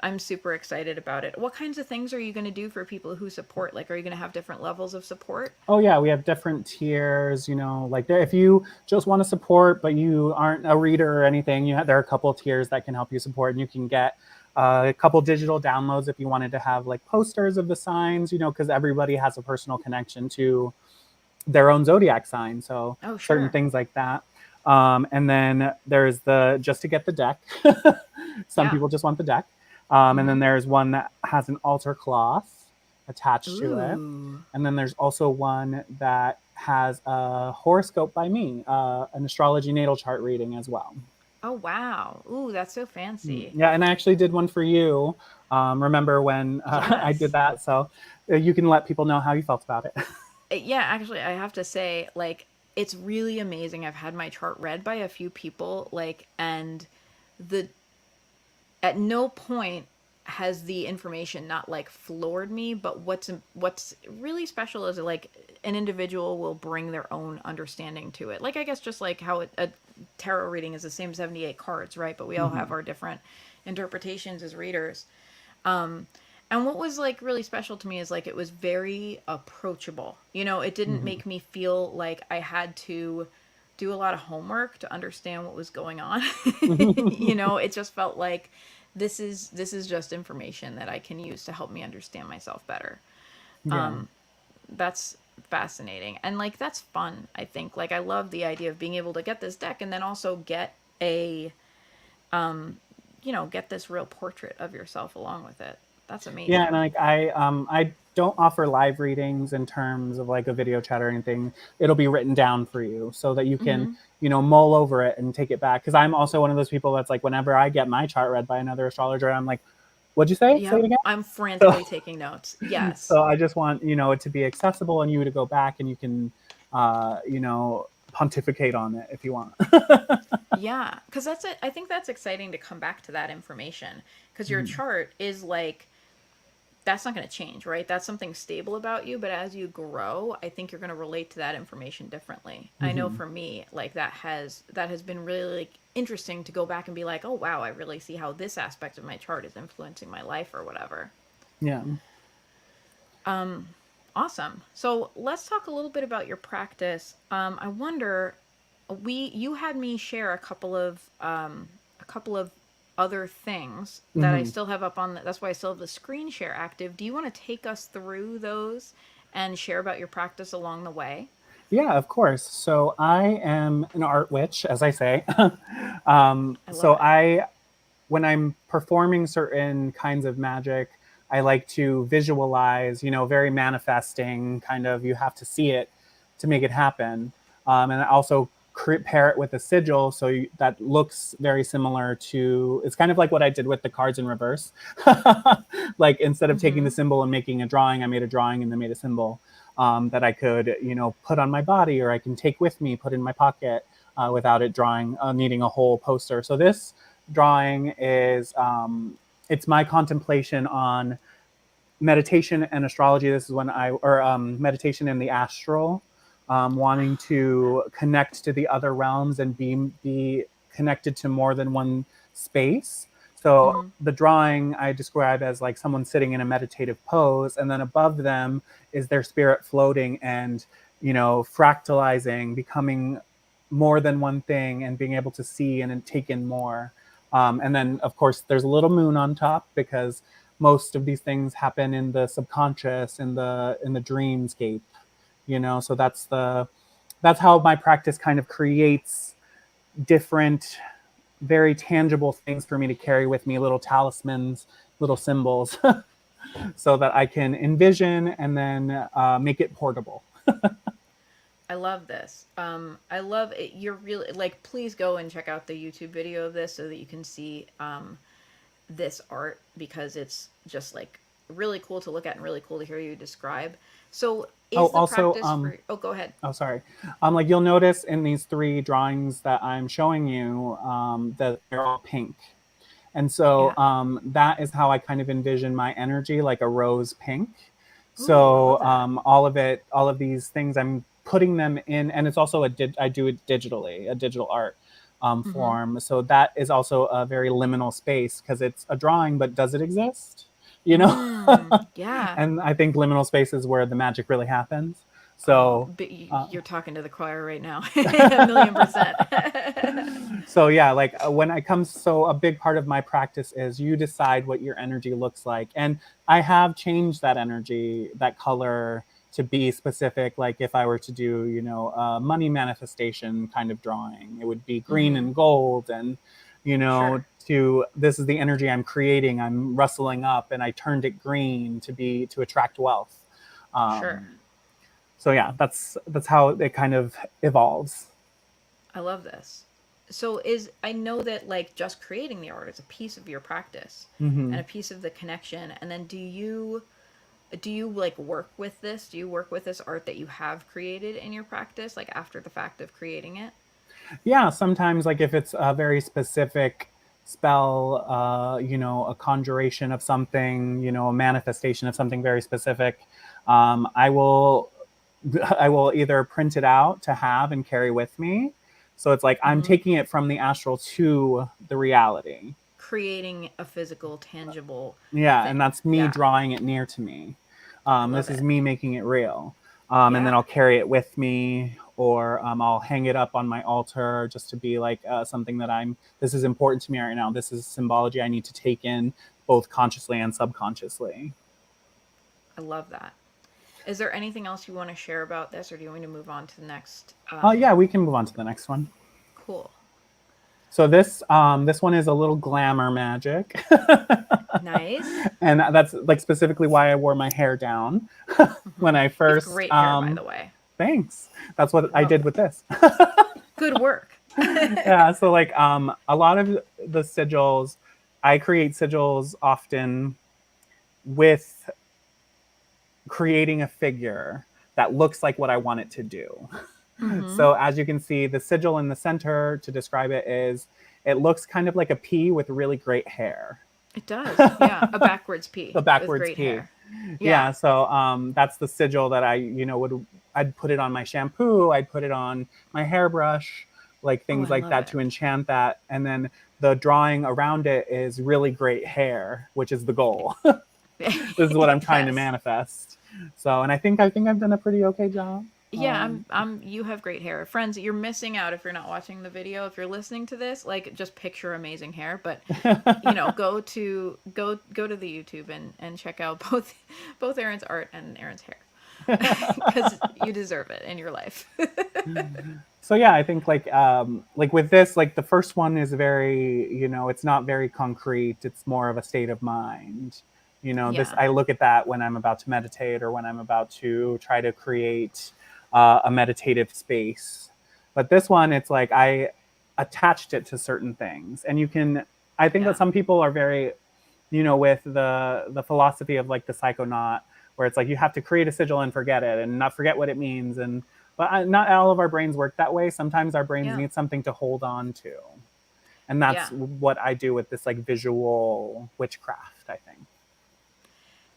I'm super excited about it. What kinds of things are you going to do for people who support? Like, are you going to have different levels of support?
Oh yeah, we have different tiers, like there, if you just want to support, but you aren't a reader or anything, there are a couple of tiers that can help you support, and you can get a couple digital downloads if you wanted to have like posters of the signs, because everybody has a personal connection to their own zodiac sign. So certain things like that. And then there's just to get the deck. Some people just want the deck. And then there's one that has an altar cloth attached to it. And then there's also one that has a horoscope by me, an astrology natal chart reading as well.
Oh, wow. Ooh, that's so fancy.
Yeah, and I actually did one for you. Remember when I did that? So you can let people know how you felt about it.
Yeah, actually, I have to say, like, it's really amazing. I've had my chart read by a few people, like, and at no point has the information not like floored me, but what's really special is like an individual will bring their own understanding to it. Like, I guess just like how a tarot reading is the same 78 cards, right? But we all have our different interpretations as readers. And what was like really special to me is like it was very approachable. It didn't make me feel like I had to do a lot of homework to understand what was going on. It just felt like this is just information that I can use to help me understand myself better.
Yeah.
That's fascinating. And like that's fun, I think. Like I love the idea of being able to get this deck and then also get get this real portrait of yourself along with it. That's amazing.
Yeah, and like I don't offer live readings in terms of like a video chat or anything. It'll be written down for you so that you can, mull over it and take it back. Because I'm also one of those people that's like, whenever I get my chart read by another astrologer, I'm like, what'd you say?
Yep.
Say it again.
I'm frantically taking notes. Yes.
So I just want, it to be accessible and you to go back and you can, pontificate on it if you want.
Yeah, because that's it. I think that's exciting to come back to that information because your chart is like, that's not going to change, right? That's something stable about you. But as you grow, I think you're going to relate to that information differently. I know for me, like that has been really like interesting to go back and be like, oh wow, I really see how this aspect of my chart is influencing my life or whatever.
Yeah.
Awesome. So let's talk a little bit about your practice. I wonder, you had me share a couple of other things that I still have up on. That's why I still have the screen share active. Do you want to take us through those and share about your practice along the way?
Yeah, of course. So I am an art witch, as I say. When I'm performing certain kinds of magic, I like to visualize, very manifesting kind of, you have to see it to make it happen. And I also pair it with a sigil that looks very similar to, it's kind of like what I did with the cards in reverse. Like instead of taking the symbol and making a drawing, I made a drawing and then made a symbol that I could, put on my body, or I can take with me, put in my pocket without it needing a whole poster. So this drawing is, it's my contemplation on meditation and astrology. This is when meditation in the astral, wanting to connect to the other realms and be connected to more than one space. So the drawing I describe as like someone sitting in a meditative pose, and then above them is their spirit floating and, fractalizing, becoming more than one thing and being able to see and take in more. And then, of course, there's a little moon on top because most of these things happen in the subconscious, in the dreamscape, So that's how my practice kind of creates different, very tangible things for me to carry with me, little talismans, little symbols, so that I can envision and then make it portable.
I love this. I love it. You're really like, please go and check out the YouTube video of this so that you can see this art, because it's just like really cool to look at and really cool to hear you describe. So
Oh,
is the
also,
practice for, oh, go ahead.
oh, sorry. Like you'll notice in these three drawings that I'm showing you, that they're all pink. And so
Yeah.
that is how I kind of envision my energy, like a rose pink.
Ooh, I
So
love that.
all of these things, I'm putting them in, and it's also I do it digitally, a digital art
Mm-hmm.
form. So that is also a very liminal space because it's a drawing, but does it exist? You know?
Yeah.
And I think liminal space is where the magic really happens.
Oh,
So
but
uh,
you're talking to the choir right now. A million percent.
so yeah, like when it comes, so a big part of my practice is you decide what your energy looks like, and I have changed that energy, that color, to be specific. Like if I were to do, you know, a money manifestation kind of drawing, it would be green
Mm-hmm.
and gold, and you know,
Sure.
to this is the energy I'm creating, I'm rustling up, and I turned it green to attract wealth.
Sure.
um, so yeah, that's how it kind of evolves.
I love this. So is, I know that like just creating the art is a piece of your practice and
Hmm.
a piece of the connection. And then do you like work with this? Do you work with this art that you have created in your practice, like after the fact of creating it?
Yeah, sometimes like if it's a very specific spell, you know, a conjuration of something, you know, a manifestation of something very specific, I will I will either print it out to have and carry with me. So it's like I'm
Mm-hmm.
taking it from the astral to the reality.
Creating a physical, tangible
Yeah, and
thing.
that's me
Yeah.
drawing it near to me.
I love
This is
it.
me making it real. And then
Yeah.
I'll carry it with me, or I'll hang it up on my altar just to be like something that this is important to me right now. This is symbology I need to take in both consciously and subconsciously.
I love that. Is there anything else you want to share about this, or do you want me to move on to the next?
Yeah, we can move on to the next one.
Cool.
So this one is a little glamour magic.
Nice.
And that's like specifically why I wore my hair down when
Mm-hmm.
I
You have
first
great hair, by the way.
thanks. That's what
I
I
love
did
it.
with this.
Good work.
Yeah, so like a lot of the sigils, I create sigils often with creating a figure that looks like what I want it to do.
Mm-hmm.
So as you can see, the sigil in the center, to describe it, is it looks kind of like a pea with really great hair.
It does. Yeah, a backwards P
The
with
backwards
great
P.
hair. Yeah.
Yeah, so that's the sigil that I, you know, I'd put it on my shampoo, I'd put it on my hairbrush, like
Oh,
things
I
like
love
that
it.
to enchant that. And then the drawing around it is really great hair, which is the goal. This is what I'm trying to
Yes.
manifest. So, and I think I've done a pretty okay job.
Yeah, you have great hair. Friends, you're missing out if you're not watching the video. If you're listening to this, like just picture amazing hair, but go to the YouTube and check out both Aaron's art and Aaron's hair. Cuz you deserve it in your life.
So yeah, I think like with this, like the first one is very, you know, it's not very concrete. It's more of a state of mind. You know, this
Yeah.
I look at that when I'm about to meditate or when I'm about to try to create a meditative space. But this one, it's like I attached it to certain things, and you can. I think that
Yeah.
some people are very, you know, with the philosophy of like the psychonaut, where it's like you have to create a sigil and forget it and not forget what it means. And but not all of our brains work that way. Sometimes our brains
Yeah.
need something to hold on to, and that's
Yeah.
what I do with this like visual witchcraft, I think.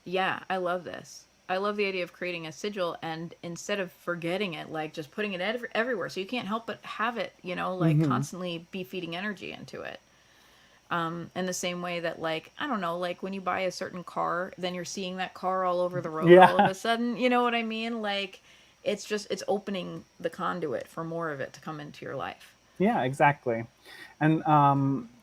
Yeah, I love this. I love the idea of creating a sigil and instead of forgetting it, like just putting it everywhere so you can't help but have it, like
Mm-hmm.
constantly be feeding energy into it. In the same way that, like, I don't know, like when you buy a certain car, then you're seeing that car all over the road all of
Yeah.
a sudden. You know what I mean? Like, it's opening the conduit for more of it to come into your life.
Yeah, exactly. And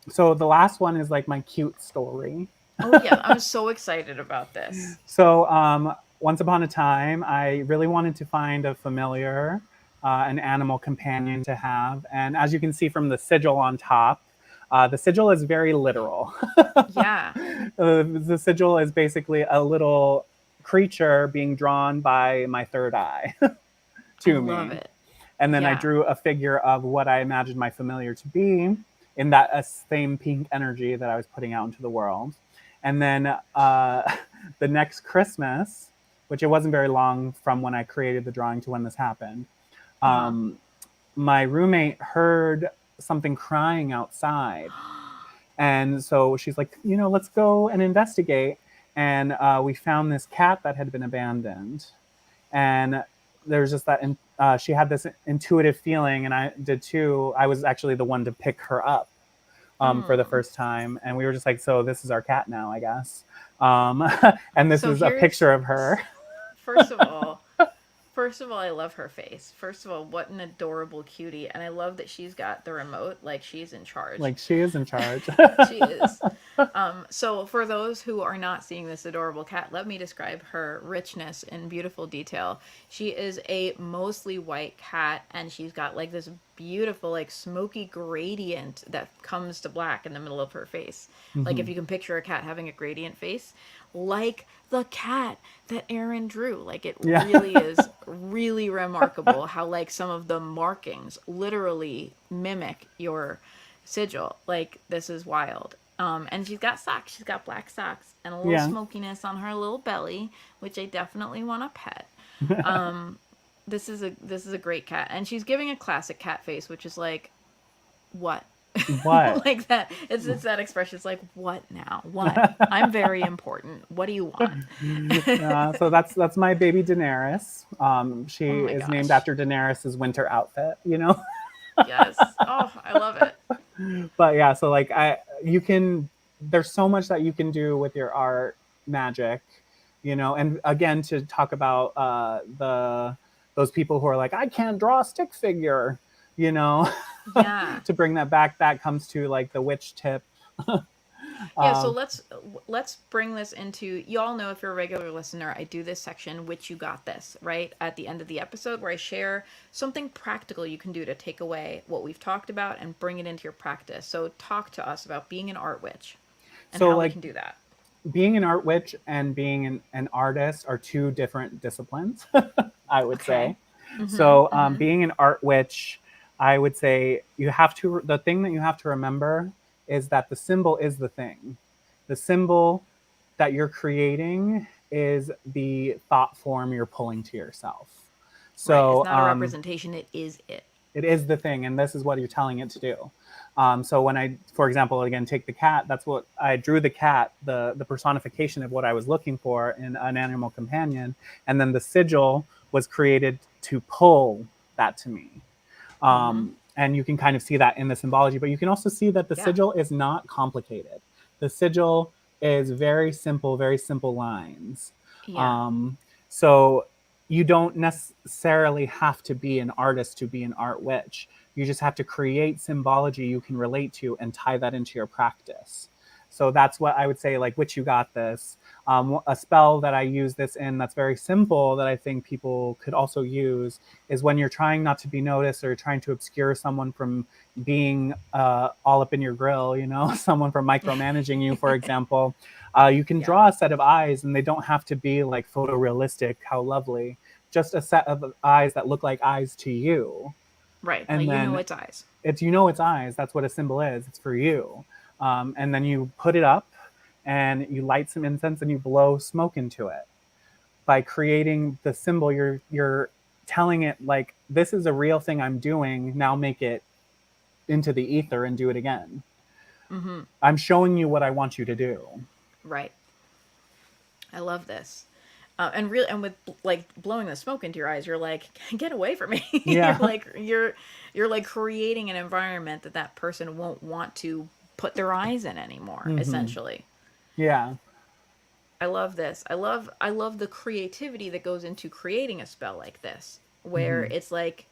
so the last one is like my cute story.
Oh, yeah, I'm so excited about this.
So once upon a time, I really wanted to find a familiar, an animal companion to have. And as you can see from the sigil on top, the sigil is very literal.
Yeah,
The sigil is basically a little creature being drawn by my third eye
I
to
love
me.
it.
And then I
Yeah.
drew a figure of what I imagined my familiar to be in that same pink energy that I was putting out into the world. And then the next Christmas, which it wasn't very long from when I created the drawing to when this happened,
Uh-huh.
my roommate heard something crying outside. And so she's like, let's go and investigate. And we found this cat that had been abandoned. And there's just that, she had this intuitive feeling, and I did too. I was actually the one to pick her up for the first time. And we were just like, so this is our cat now, I guess. And this
So
is a
here's
picture of her.
first of all, First of all, I love her face. First of all, what an adorable cutie. And I love that she's got the remote, like she's in charge.
Like, she is in charge.
She is. So, for those who are not seeing this adorable cat, let me describe her richness in beautiful detail. She is a mostly white cat, and she's got like this beautiful, like smoky gradient that comes to black in the middle of her face. Like, if you can picture a cat having a gradient face, like the cat that Aaron drew. Like, it
Yeah.
really is really remarkable how, like, some of the markings literally mimic your sigil. Like, this is wild. And she's got socks. She's got black socks and a little
Yeah.
smokiness on her little belly, which I definitely want to pet. This is a great cat, and she's giving a classic cat face, which is like, what?
What?
Like that. It's that expression. It's like, what now? What? I'm very important. What do you want?
So that's my baby Daenerys. She
Oh my
is
gosh.
named after Daenerys's winter outfit,
Yes. Oh, I love it.
But yeah, so like there's so much that you can do with your art magic, and again, to talk about those people who are like, I can't draw a stick figure,
Yeah.
to bring that back, that comes to like the witch tip.
Yeah, so let's bring this into, you all know, if you're a regular listener, I do this section, which you got this, right? At the end of the episode, where I share something practical you can do to take away what we've talked about and bring it into your practice. So talk to us about being an art witch and
So
how we
like
can do that.
being an art witch and being an artist are two different disciplines, I would say. So being an art witch, I would say the thing that you have to remember is that the symbol is the thing. The symbol that you're creating is the thought form you're pulling to yourself. So
Right. It's not a representation, it is it.
it is the thing, and this is what you're telling it to do. So when I, for example, again, take the cat, that's what I drew, the cat, the personification of what I was looking for in an animal companion. And then the sigil was created to pull that to me. And you can kind of see that in the symbology, but you can also see that the sigil is not complicated. The sigil is very simple lines.
Yeah.
So you don't necessarily have to be an artist to be an art witch. You just have to create symbology you can relate to and tie that into your practice. So that's what I would say, like, Witch, you got this. A spell that I use this in that's very simple that I think people could also use is when you're trying not to be noticed or you're trying to obscure someone from being all up in your grill, someone from micromanaging you, for example. You can draw a set of eyes, and they don't have to be like photorealistic, how lovely. Just a set of eyes that look like eyes to you.
Right.
And
like,
then
it's eyes.
It's eyes. That's what a symbol is. It's for you. And then you put it up and you light some incense and you blow smoke into it. By creating the symbol, you're telling it, like, this is a real thing I'm doing. Now make it into the ether and do it again. I'm showing you what I want you to do.
Right. I love this. And with like blowing the smoke into your eyes, you're like, get away from me.
Yeah.
you're like creating an environment that person won't want to put their eyes in anymore, essentially.
Yeah.
I love this. I love the creativity that goes into creating a spell like this, where it's like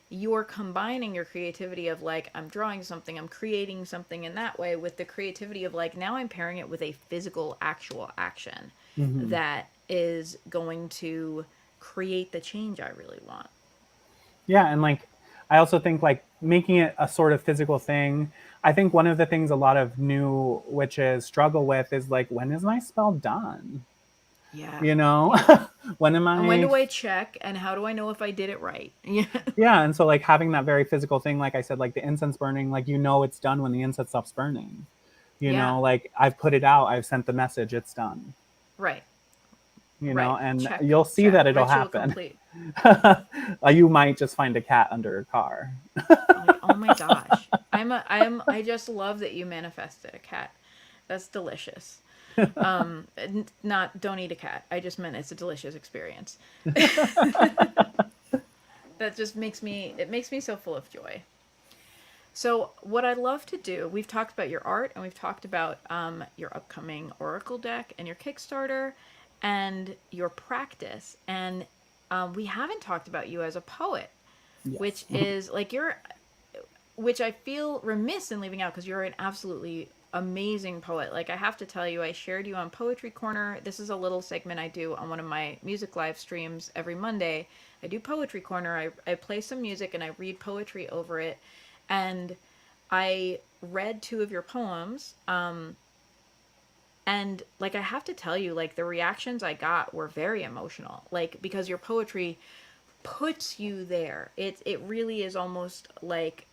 you're combining your creativity of like, I'm drawing something, I'm creating something in that way, with the creativity of like, now I'm pairing it with a physical actual action that is going to create the change I really want.
Yeah, and like I also think like making it a sort of physical thing. I think one of the things a lot of new witches struggle with is like, when is my spell done?
Yeah.
You know, when am
And when
I?
do I check? And how do I know if I did it right? Yeah.
Yeah, and so like having that very physical thing, like I said, like the incense burning, like it's done when the incense stops burning.
Yeah.
Like I've put it out, I've sent the message, it's done.
Right. Right.
And
Check.
you'll see
Check.
that it'll
Ritual
happen.
complete.
You might just find a cat under a car.
Like, oh my gosh. I just love that you manifested a cat. That's delicious. Not don't eat a cat. I just meant it's a delicious experience. That just makes me so full of joy. So what I love to do, we've talked about your art and we've talked about your upcoming Oracle deck and your Kickstarter and your practice, and we haven't talked about you as a poet, which
Yes.
is like which I feel remiss in leaving out because you're an absolutely amazing poet. Like, I have to tell you, I shared you on Poetry Corner. This is a little segment I do on one of my music live streams every Monday. I do Poetry Corner. I play some music and I read poetry over it. And I read two of your poems. And like, I have to tell you, like, the reactions I got were very emotional. Like, because your poetry puts you there. It really is almost like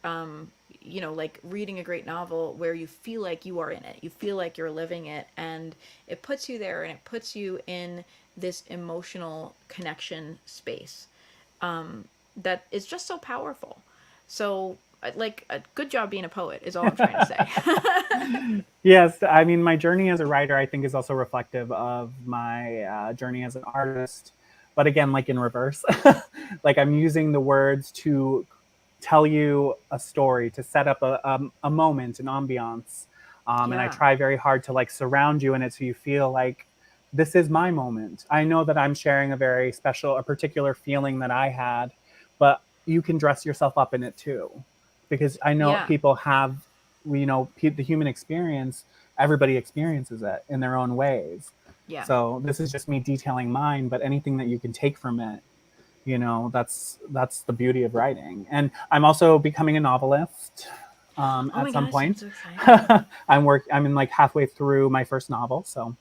like reading a great novel where you feel like you are in it. You feel like you're living it, and it puts you there, and it puts you in this emotional connection space that is just so powerful. So like, a good job being a poet is all I'm trying to say.
Yes, I mean, my journey as a writer, I think, is also reflective of my journey as an artist. But again, like in reverse, like I'm using the words to tell you a story, to set up a moment, an ambiance. And I
Yeah.
try very hard to like surround you in it so you feel like this is my moment. I know that I'm sharing a very special, a particular feeling that I had, but you can dress yourself up in it too. Because I know
Yeah.
people have, the human experience, everybody experiences it in their own ways.
Yeah.
So this is just me detailing mine, but anything that you can take from it, that's the beauty of writing. And I'm also becoming a novelist
Oh
at
my
some
gosh, I'm
point.
so excited.
I'm in like halfway through my first novel, so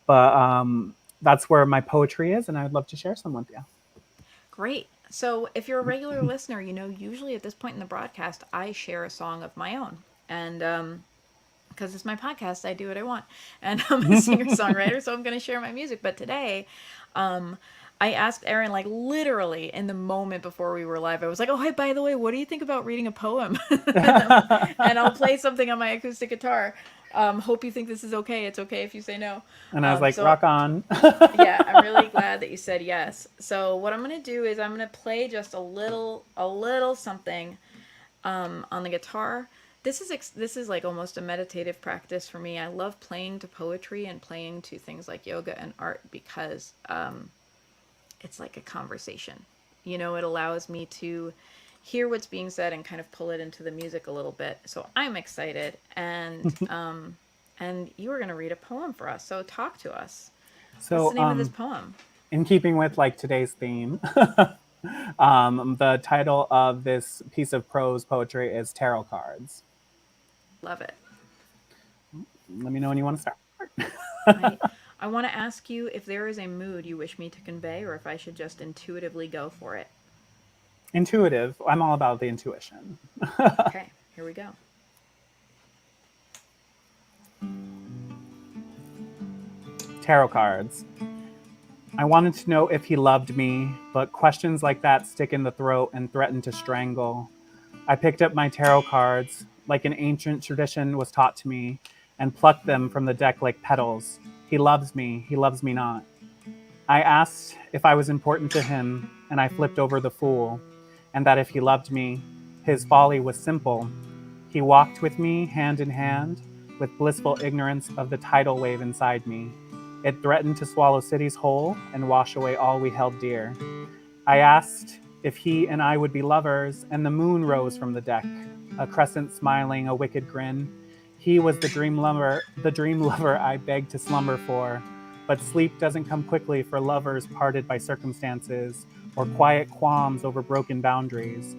but that's where my poetry is, and I would love to share some with you.
Great. So, if you're a regular listener, usually at this point in the broadcast, I share a song of my own. And because it's my podcast, I do what I want. And I'm a singer songwriter, so I'm going to share my music. But today, um, I asked Aaron, like, literally in the moment before we were live, I was like, oh, hey, by the way, what do you think about reading a poem? And I'll play something on my acoustic guitar. Hope you think this is okay. It's okay if you say no.
And I was like,
So
rock on.
yeah, I'm really glad that you said yes. So what I'm gonna do is I'm gonna play just a little something on the guitar. This is like almost a meditative practice for me. I love playing to poetry and playing to things like yoga and art because it's like a conversation. It allows me to hear what's being said and kind of pull it into the music a little bit. So I'm excited, and you were gonna read a poem for us. So talk to us. What's
So
the name of this poem?
in keeping with like today's theme, the title of this piece of prose poetry is Tarot Cards.
Love it.
Let me know when you want to start.
I I want to ask you if there is a mood you wish me to convey, or if I should just intuitively go for it.
Intuitive. I'm all about the intuition.
Okay, here we go.
Tarot cards. I wanted to know if he loved me, but questions like that stick in the throat and threaten to strangle. I picked up my tarot cards, like an ancient tradition was taught to me, and plucked them from the deck like petals. He loves me not. I asked if I was important to him, and I flipped over the fool, and that if he loved me, his folly was simple. He walked with me hand in hand, with blissful ignorance of the tidal wave inside me. It threatened to swallow cities whole and wash away all we held dear. I asked if he and I would be lovers, and the moon rose from the deck, a crescent smiling a wicked grin. He was the dream lover I begged to slumber for. But sleep doesn't come quickly for lovers parted by circumstances, or quiet qualms over broken boundaries.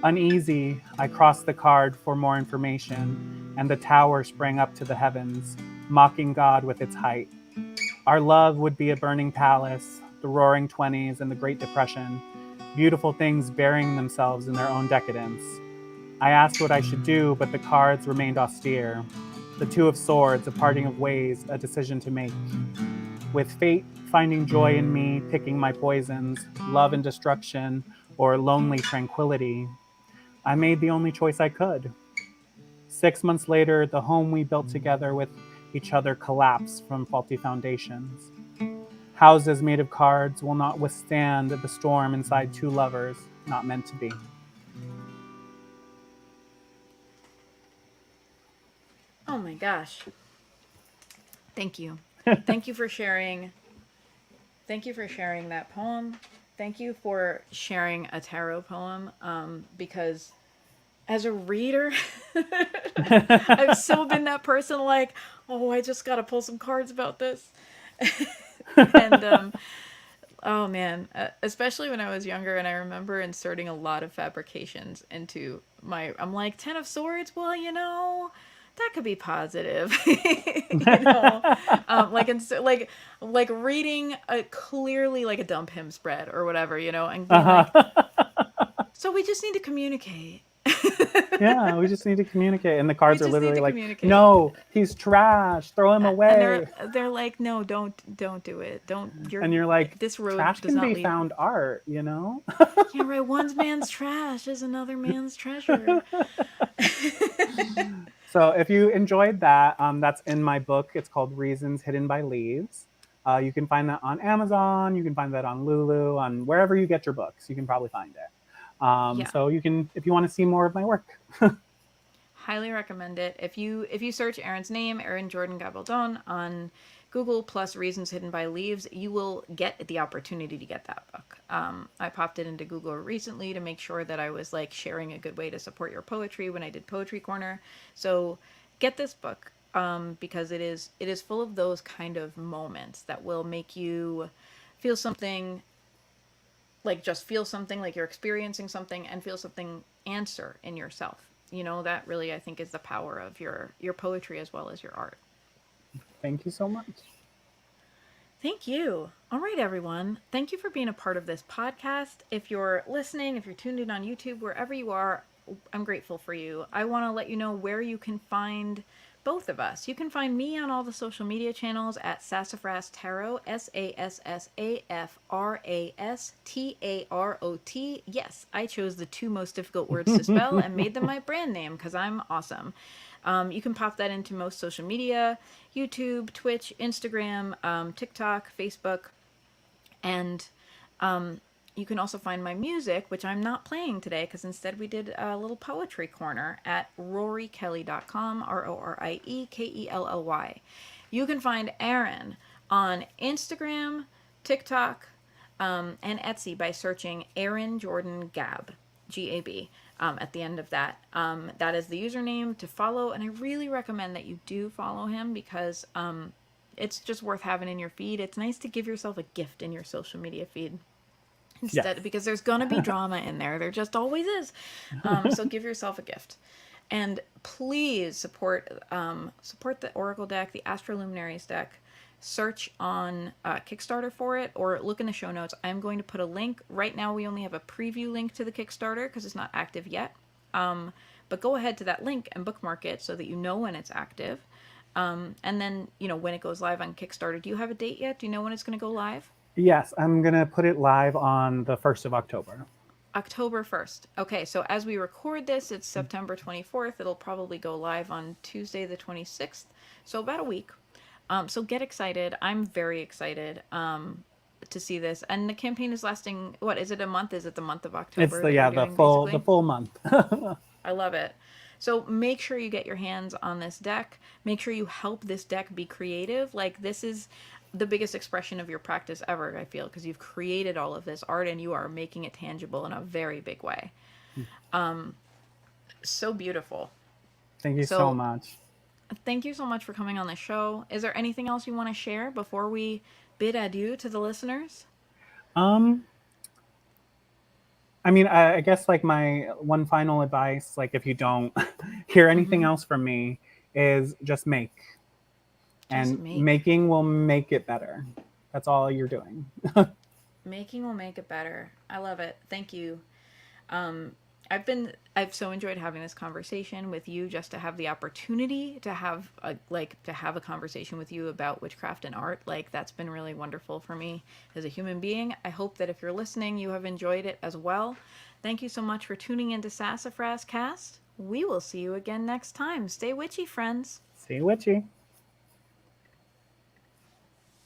Uneasy, I crossed the card for more information, and the tower sprang up to the heavens, mocking God with its height. Our love would be a burning palace, the roaring 20s and the Great Depression, beautiful things burying themselves in their own decadence. I asked what I should do, but the cards remained austere. The Two of Swords, a parting of ways, a decision to make. With fate finding joy in me, picking my poisons, love and destruction, or lonely tranquility, I made the only choice I could. 6 months later, the home we built together with each other collapsed from faulty foundations. Houses made of cards will not withstand the storm inside two lovers not meant to be.
Oh my gosh. Thank you. Thank you for sharing. Thank you for sharing that poem. Thank you for sharing a tarot poem, because as a reader, I've so been that person like, oh, I just got to pull some cards about this. And oh man, especially when I was younger, and I remember inserting a lot of fabrications into my. I'm like, Ten of Swords. Well, that could be positive. Like reading a clearly like a dump hymn spread or whatever, and being like, so we just need to communicate.
Yeah, we just need to communicate. And the cards are literally like,
communicate.
no, he's trash. Throw him away.
And they're like, no, don't do it. Don't.
And you're like,
this road
trash
does
can
not
be
lead.
found art,
Yeah, right. One man's trash is another man's treasure.
So if you enjoyed that, that's in my book. It's called Reasons Hidden by Leaves. You can find that on Amazon. You can find that on Lulu, on wherever you get your books. You can probably find it.
Yeah.
So you can, if you want to see more of my work.
Highly recommend it. If you search Aaron's name, Aaron Jordan Gabaldon, on Google plus Reasons Hidden by Leaves, you will get the opportunity to get that book. I popped it into Google recently to make sure that I was like sharing a good way to support your poetry when I did Poetry Corner. So get this book, because it is full of those kind of moments that will make you feel something, like just feel something, like you're experiencing something, and feel something answer in yourself. That really, I think, is the power of your poetry as well as your art.
Thank you so much.
Thank you. All right, everyone. Thank you for being a part of this podcast. If you're listening, if you're tuned in on YouTube, wherever you are, I'm grateful for you. I want to let you know where you can find both of us. You can find me on all the social media channels at Sassafras Tarot, SassafrasTarot. Yes, I chose the two most difficult words to spell and made them my brand name because I'm awesome. You can pop that into most social media: YouTube, Twitch, Instagram, TikTok, Facebook, and you can also find my music, which I'm not playing today because instead we did a little poetry corner, at rorykelly.com, RORIEKELLY. You can find Aaron on Instagram, TikTok, and Etsy by searching Aaron Jordan Gab, Gab. At the end of that. That is the username to follow, and I really recommend that you do follow him because it's just worth having in your feed. It's nice to give yourself a gift in your social media feed instead, because there's gonna be drama in there. There just always is. So give yourself a gift, and please support the Oracle deck, the Astro Luminary deck. Search on Kickstarter for it, or look in the show notes. I'm going to put a link. Right now we only have a preview link to the Kickstarter because it's not active yet. But go ahead to that link and bookmark it so that you know when it's active. And then, when it goes live on Kickstarter. Do you have a date yet? Do you know when it's going to go live?
Yes, I'm going to put it live on the 1st of October.
October 1st. Okay, so as we record this, it's September 24th. It'll probably go live on Tuesday the 26th. So about a week. So get excited. I'm very excited to see this. And the campaign is lasting, what, is it a month? Is it the month of October?
It's the full month.
I love it. So make sure you get your hands on this deck. Make sure you help this deck be creative. Like, this is the biggest expression of your practice ever, I feel, because you've created all of this art and you are making it tangible in a very big way. So beautiful.
Thank you so much.
Thank you so much for coming on the show. Is there anything else you want to share before we bid adieu to the listeners?
I guess like my one final advice, like if you don't hear anything else from me, is just make. and
make.
making will make it better. That's all you're doing.
Making will make it better. I love it. Thank you. Um, I've so enjoyed having this conversation with you, just to have the opportunity to have a conversation with you about witchcraft and art. Like, that's been really wonderful for me as a human being. I hope that if you're listening, you have enjoyed it as well. Thank you so much for tuning into SassafrasCast. We will see you again next time. Stay witchy, friends.
Stay witchy.